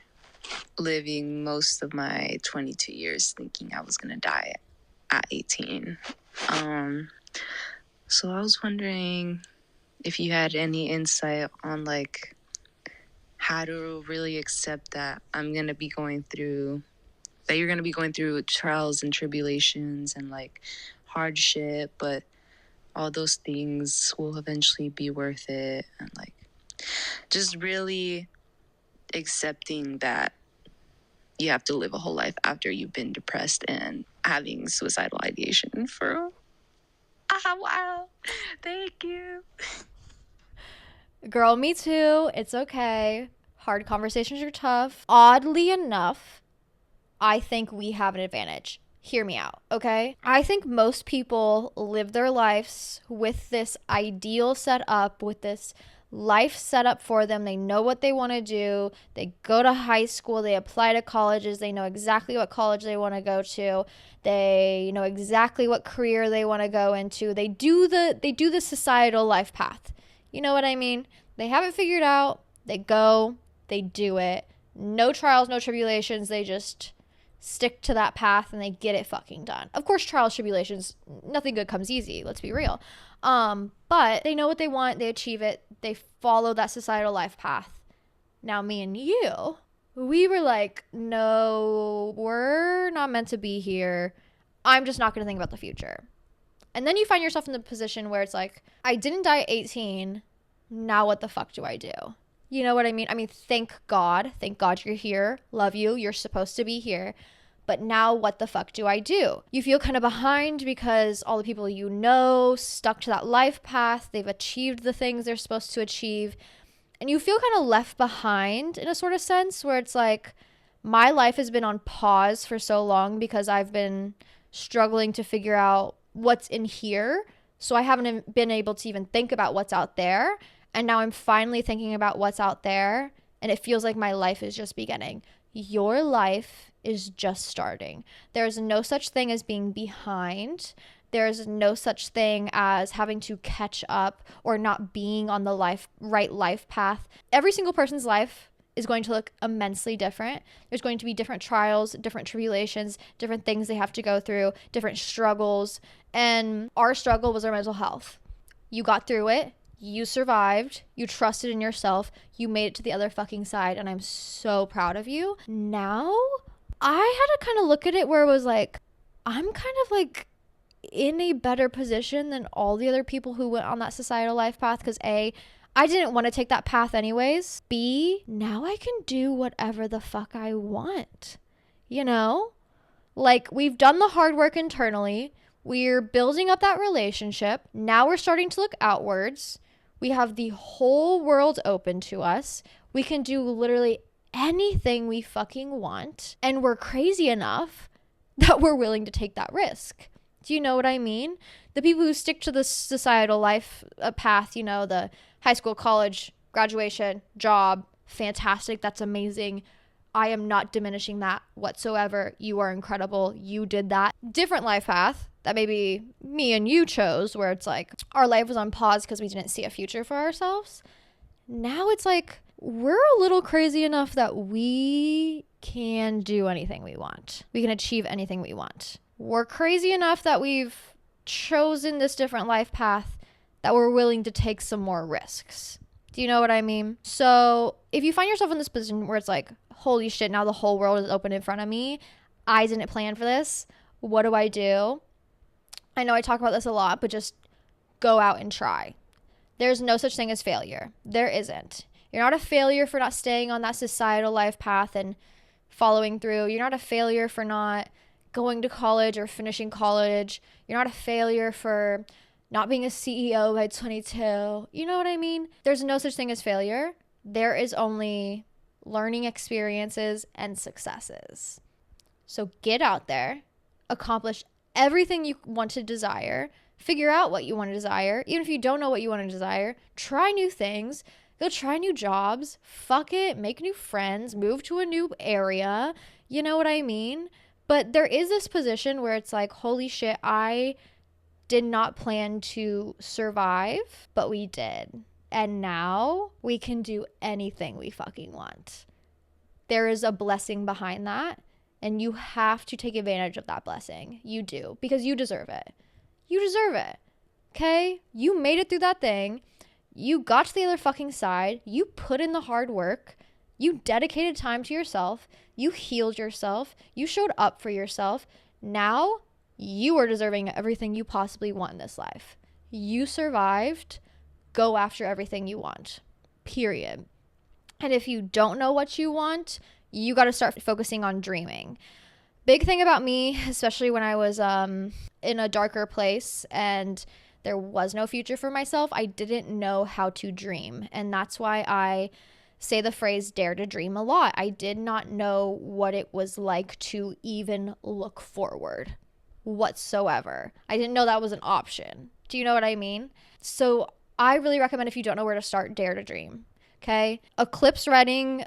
living most of my 22 years thinking I was going to die at 18. So I was wondering if you had any insight on like how to really accept that I'm going to be going through, that you're going to be going through trials and tribulations and like hardship, but all those things will eventually be worth it. And like just really accepting that you have to live a whole life after you've been depressed and having suicidal ideation for a while. Thank you. Girl, me too. It's okay. Hard conversations are tough. Oddly enough, I think we have an advantage. Hear me out, okay? I think most people live their lives with this ideal set up, with this life set up for them. They know what they want to do. They go to high school, they apply to colleges, they know exactly what college they want to go to. They know exactly what career they want to go into. They do the societal life path. You know what I mean? They have it figured out. They go, they do it. No trials, no tribulations. They just stick to that path and they get it fucking done. Of course, trials, tribulations, nothing good comes easy. Let's be real. But they know what they want. They achieve it. They follow that societal life path. Now, me and you, we were like, no, we're not meant to be here. I'm just not going to think about the future. And then you find yourself in the position where it's like, I didn't die at 18. Now what the fuck do I do? You know what I mean? I mean, thank God. Thank God you're here. Love you. You're supposed to be here. But now what the fuck do I do? You feel kind of behind because all the people you know stuck to that life path. They've achieved the things they're supposed to achieve. And you feel kind of left behind in a sort of sense where it's like, my life has been on pause for so long because I've been struggling to figure out what's in here. So I haven't been able to even think about what's out there. And now I'm finally thinking about what's out there. And it feels like my life is just beginning. Your life is just starting. There's no such thing as being behind. There's no such thing as having to catch up or not being on the right life path. Every single person's life is going to look immensely different. There's going to be different trials, different tribulations, different things they have to go through, different struggles. And our struggle was our mental health. You got through it. You survived. You trusted in yourself. You made it to the other fucking side. And I'm so proud of you. Now, I had to kind of look at it where it was like, I'm kind of like in a better position than all the other people who went on that societal life path. Because A, I didn't want to take that path anyways. B, now I can do whatever the fuck I want. You know? Like, we've done the hard work internally. We're building up that relationship. Now we're starting to look outwards. We have the whole world open to us. We can do literally anything we fucking want. And we're crazy enough that we're willing to take that risk. Do you know what I mean? The people who stick to the societal life path, you know, the high school, college, graduation, job, fantastic. That's amazing. I am not diminishing that whatsoever. You are incredible. You did that. Different life path that maybe me and you chose, where it's like our life was on pause because we didn't see a future for ourselves. Now it's like we're a little crazy enough that we can do anything we want. We can achieve anything we want. We're crazy enough that we've chosen this different life path that we're willing to take some more risks. Do you know what I mean? So if you find yourself in this position where it's like, holy shit, now the whole world is open in front of me. I didn't plan for this. What do I do? I know I talk about this a lot, but just go out and try. There's no such thing as failure. There isn't. You're not a failure for not staying on that societal life path and following through. You're not a failure for not going to college or finishing college. You're not a failure for not being a CEO by 22. You know what I mean? There's no such thing as failure. There is only learning experiences and successes. So get out there, accomplish everything you want to desire, figure out what you want to desire. Even if you don't know what you want to desire, try new things, go try new jobs, fuck it, make new friends, move to a new area. You know what I mean? But there is this position where it's like, holy shit, I did not plan to survive, but we did. And now we can do anything we fucking want. There is a blessing behind that. And you have to take advantage of that blessing. You do. Because you deserve it. You deserve it. Okay? You made it through that thing. You got to the other fucking side. You put in the hard work. You dedicated time to yourself. You healed yourself. You showed up for yourself. Now you are deserving of everything you possibly want in this life. You survived. Go after everything you want. Period. And if you don't know what you want, you got to start focusing on dreaming. Big thing about me, especially when I was in a darker place and there was no future for myself, I didn't know how to dream. And that's why I say the phrase dare to dream a lot. I did not know what it was like to even look forward whatsoever. I didn't know that was an option. Do you know what I mean? So I really recommend, if you don't know where to start, dare to dream. Okay? Eclipse writing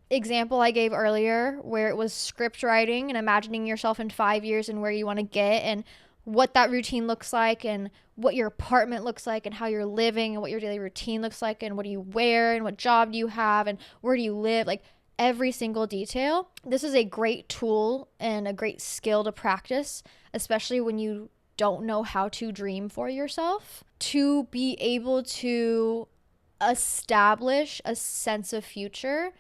example I gave earlier, where it was script writing and imagining yourself in 5 years and where you want to get and what that routine looks like and what your apartment looks like and how you're living and what your daily routine looks like and what do you wear and what job do you have and where do you live, like every single detail. This is a great tool and a great skill to practice, especially when you don't know how to dream for yourself, to be able to establish a sense of future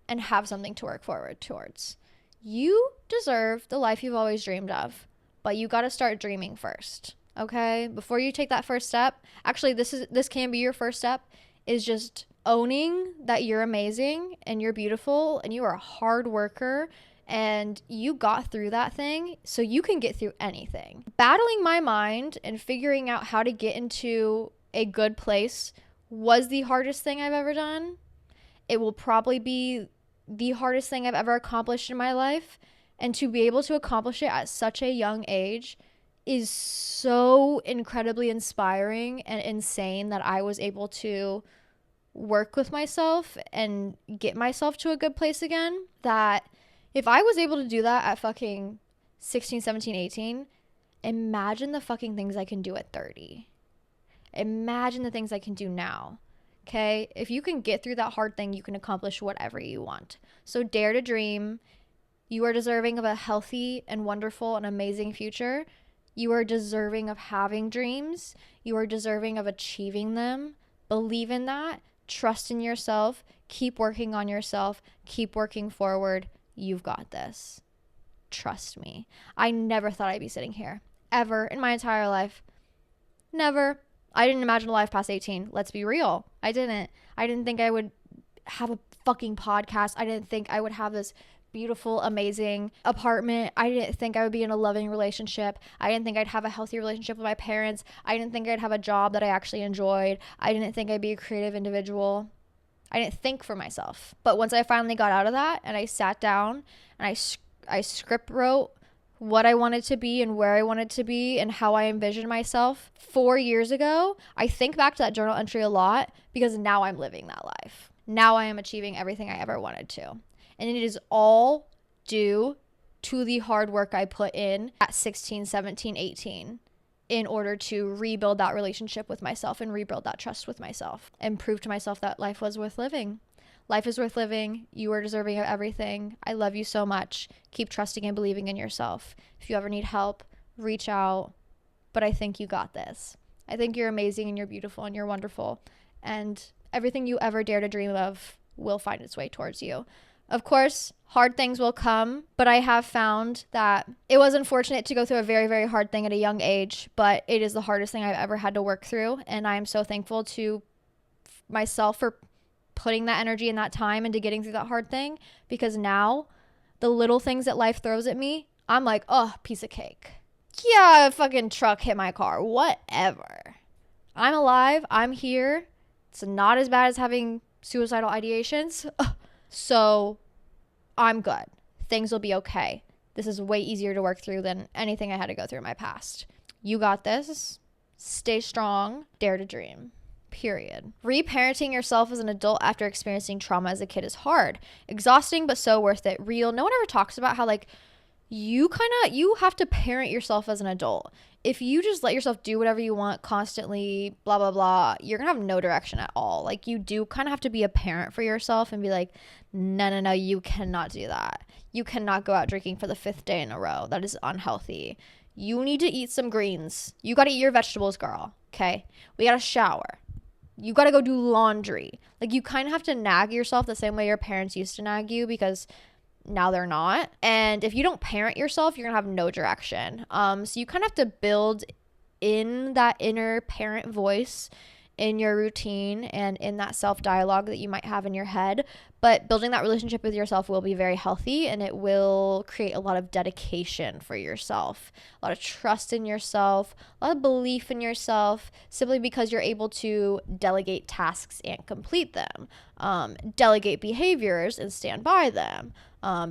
and have something to work forward towards. You deserve the life you've always dreamed of, but you got to start dreaming first, okay? Before you take that first step, actually this can be your first step, is just owning that you're amazing and you're beautiful and you are a hard worker and you got through that thing so you can get through anything. Battling my mind and figuring out how to get into a good place was the hardest thing I've ever done. It will probably be the hardest thing I've ever accomplished in my life. And to be able to accomplish it at such a young age is so incredibly inspiring and insane that I was able to work with myself and get myself to a good place again. That if I was able to do that at fucking 16, 17, 18, imagine the fucking things I can do at 30. Imagine the things I can do now. Okay? If you can get through that hard thing, you can accomplish whatever you want. So dare to dream. You are deserving of a healthy and wonderful and amazing future. You are deserving of having dreams. You are deserving of achieving them. Believe in that. Trust in yourself. Keep working on yourself. Keep working forward. You've got this. Trust me. I never thought I'd be sitting here. Ever in my entire life. Never. I didn't imagine a life past 18. Let's be real. I didn't. I didn't think I would have a fucking podcast. I didn't think I would have this beautiful, amazing apartment. I didn't think I would be in a loving relationship. I didn't think I'd have a healthy relationship with my parents. I didn't think I'd have a job that I actually enjoyed. I didn't think I'd be a creative individual. I didn't think for myself. But once I finally got out of that and I sat down and I script wrote what I wanted to be and where I wanted to be and how I envisioned myself 4 years ago, I think back to that journal entry a lot because now I'm living that life. Now I am achieving everything I ever wanted to. And it is all due to the hard work I put in at 16, 17, 18 in order to rebuild that relationship with myself and rebuild that trust with myself and prove to myself that life was worth living. Life is worth living. You are deserving of everything. I love you so much. Keep trusting and believing in yourself. If you ever need help, reach out. But I think you got this. I think you're amazing and you're beautiful and you're wonderful. And everything you ever dare to dream of will find its way towards you. Of course, hard things will come, but I have found that it was unfortunate to go through a very, very hard thing at a young age, but it is the hardest thing I've ever had to work through. And I am so thankful to myself for putting that energy and that time into getting through that hard thing, because now the little things that life throws at me, I'm like, oh, piece of cake. Yeah, a fucking truck hit my car. Whatever. I'm alive. I'm here. It's not as bad as having suicidal ideations. So I'm good. Things will be okay. This is way easier to work through than anything I had to go through in my past. You got this. Stay strong. Dare to dream. Period. Reparenting yourself as an adult after experiencing trauma as a kid is hard. Exhausting, but so worth it. Real. No one ever talks about how, like, you have to parent yourself as an adult. If you just let yourself do whatever you want constantly, blah, blah, blah, you're going to have no direction at all. Like, you do kind of have to be a parent for yourself and be like, no, you cannot do that. You cannot go out drinking for the 5th day in a row. That is unhealthy. You need to eat some greens. You got to eat your vegetables, girl. Okay? We got to shower. You got to go do laundry. Like, you kind of have to nag yourself the same way your parents used to nag you, because now they're not. And if you don't parent yourself, you're gonna have no direction. So you kind of have to build in that inner parent voice in your routine and in that self-dialogue that you might have in your head. But building that relationship with yourself will be very healthy, and it will create a lot of dedication for yourself, a lot of trust in yourself, a lot of belief in yourself, simply because you're able to delegate tasks and complete them, delegate behaviors and stand by them,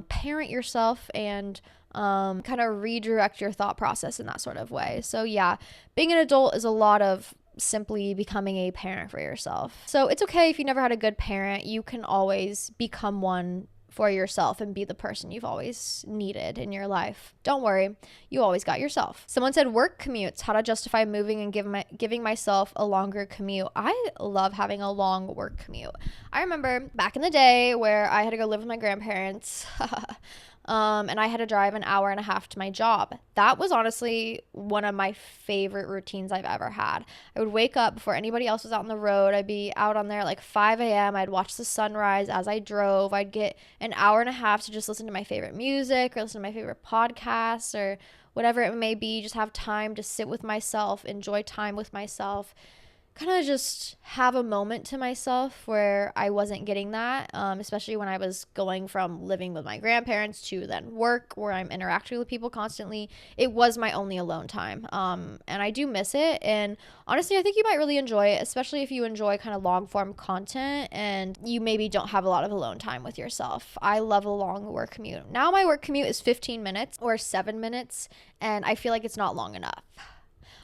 parent yourself, and kind of redirect your thought process in that sort of way. So yeah, being an adult is a lot of simply becoming a parent for yourself. So it's okay if you never had a good parent. You can always become one for yourself and be the person you've always needed in your life. Don't worry, you always got yourself. Someone said work commutes, how to justify moving and giving myself a longer commute. I love having a long work commute. I remember back in the day where I had to go live with my grandparents. And I had to drive an hour and a half to my job. That was honestly one of my favorite routines I've ever had. I would wake up before anybody else was out on the road. I'd be out on there at like 5 a.m. I'd watch the sunrise as I drove. I'd get an hour and a half to just listen to my favorite music or listen to my favorite podcasts or whatever it may be. Just have time to sit with myself, enjoy time with myself, kind of just have a moment to myself where I wasn't getting that, especially when I was going from living with my grandparents to then work where I'm interacting with people constantly. It was my only alone time, and I do miss it. And honestly, I think you might really enjoy it, especially if you enjoy kind of long form content and you maybe don't have a lot of alone time with yourself. I love a long work commute. Now my work commute is 15 minutes or 7 minutes, and I feel like it's not long enough.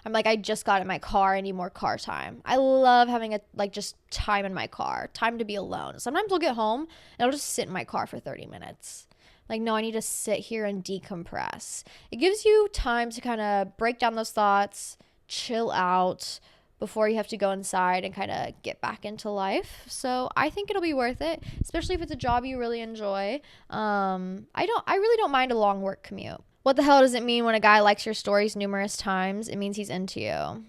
I'm like, I just got in my car. I need more car time. I love having just time in my car, time to be alone. Sometimes I'll get home and I'll just sit in my car for 30 minutes. Like, no, I need to sit here and decompress. It gives you time to kind of break down those thoughts, chill out before you have to go inside and kind of get back into life. So I think it'll be worth it, especially if it's a job you really enjoy. I really don't mind a long work commute. What the hell does it mean when a guy likes your stories numerous times? It means he's into you.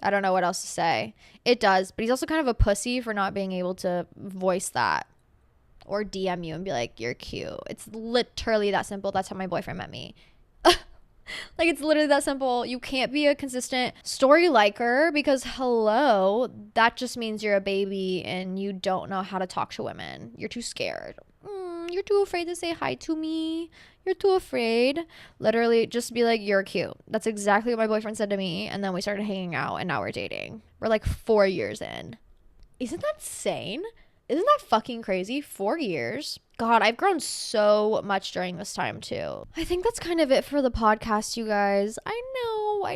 I don't know what else to say. It does, but he's also kind of a pussy for not being able to voice that or DM you and be like, you're cute. It's literally that simple. That's how my boyfriend met me. Like, it's literally that simple. You can't be a consistent story liker because, hello, that just means you're a baby and you don't know how to talk to women. You're too scared. You're too afraid to say hi to me. You're too afraid. Literally, just be like, you're cute. That's exactly what my boyfriend said to me. And then we started hanging out and now we're dating. We're like 4 years in. Isn't that insane? Isn't that fucking crazy? 4 years. God, I've grown so much during this time too. I think that's kind of it for the podcast, you guys. I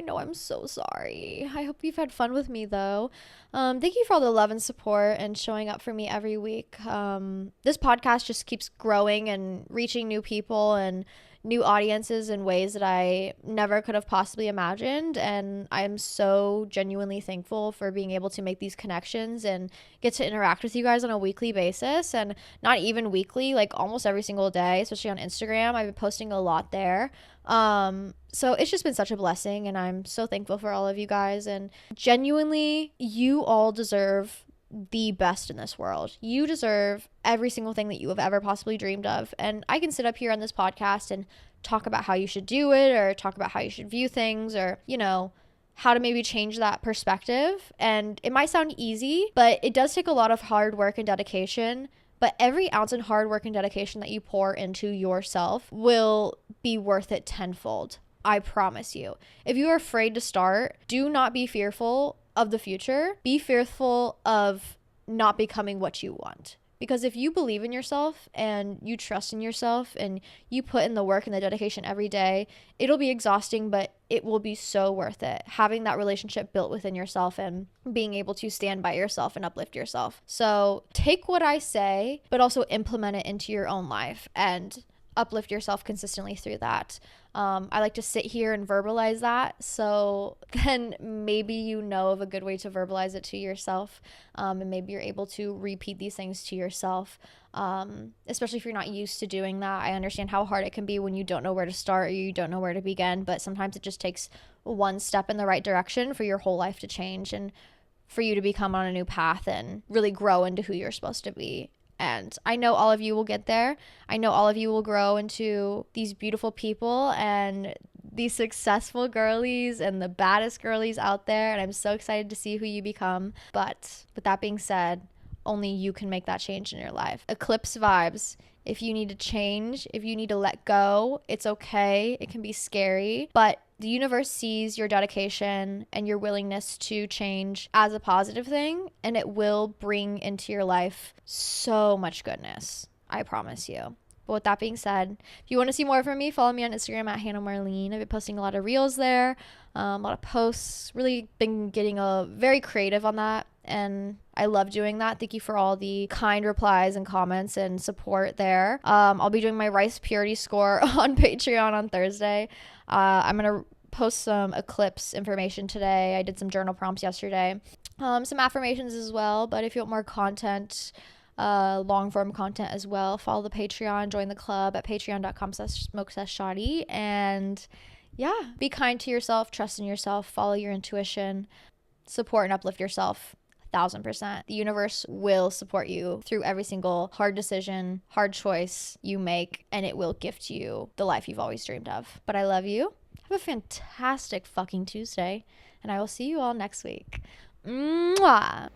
know, I'm so sorry. I hope you've had fun with me though. Thank you for all the love and support and showing up for me every week. This podcast just keeps growing and reaching new people and new audiences in ways that I never could have possibly imagined, and I'm so genuinely thankful for being able to make these connections and get to interact with you guys on a weekly basis, and not even weekly, like almost every single day, especially on Instagram. I've been posting a lot there. So it's just been such a blessing, and I'm so thankful for all of you guys, and genuinely, you all deserve the best in this world. You deserve every single thing that you have ever possibly dreamed of. And I can sit up here on this podcast and talk about how you should do it, or talk about how you should view things, or, how to maybe change that perspective. And it might sound easy, but it does take a lot of hard work and dedication. But every ounce of hard work and dedication that you pour into yourself will be worth it tenfold. I promise you. If you are afraid to start, do not be fearful of the future. Be fearful of not becoming what you want. Because if you believe in yourself and you trust in yourself and you put in the work and the dedication every day, it'll be exhausting, but it will be so worth it. Having that relationship built within yourself and being able to stand by yourself and uplift yourself. So take what I say, but also implement it into your own life and uplift yourself consistently through that. I like to sit here and verbalize that, so then maybe you know of a good way to verbalize it to yourself, and maybe you're able to repeat these things to yourself, especially if you're not used to doing that. I understand how hard it can be when you don't know where to start or you don't know where to begin, but sometimes it just takes one step in the right direction for your whole life to change and for you to become on a new path and really grow into who you're supposed to be. And I know all of you will get there. I know all of you will grow into these beautiful people and these successful girlies and the baddest girlies out there. And I'm so excited to see who you become. But with that being said, only you can make that change in your life. Eclipse vibes. If you need to change, if you need to let go, it's okay. It can be scary, but the universe sees your dedication and your willingness to change as a positive thing, and it will bring into your life so much goodness. I promise you. But with that being said, if you want to see more from me, follow me on Instagram at Hannah Marlene. I've been posting a lot of reels there, a lot of posts. Really been getting very creative on that, and I love doing that. Thank you for all the kind replies and comments and support there. I'll be doing my rice purity score on Patreon on Thursday. I'm going to post some Eclipse information today. I did some journal prompts yesterday. Some affirmations as well. But if you want more content, long form content as well, follow the Patreon, join the club at patreon.com/smokeseshshotty. And yeah, be kind to yourself, trust in yourself, follow your intuition, support and uplift yourself. 1,000%. The universe will support you through every single hard decision, hard choice you make, and it will gift you the life you've always dreamed of. But I love you. Have a fantastic fucking Tuesday, and I will see you all next week. Mwah!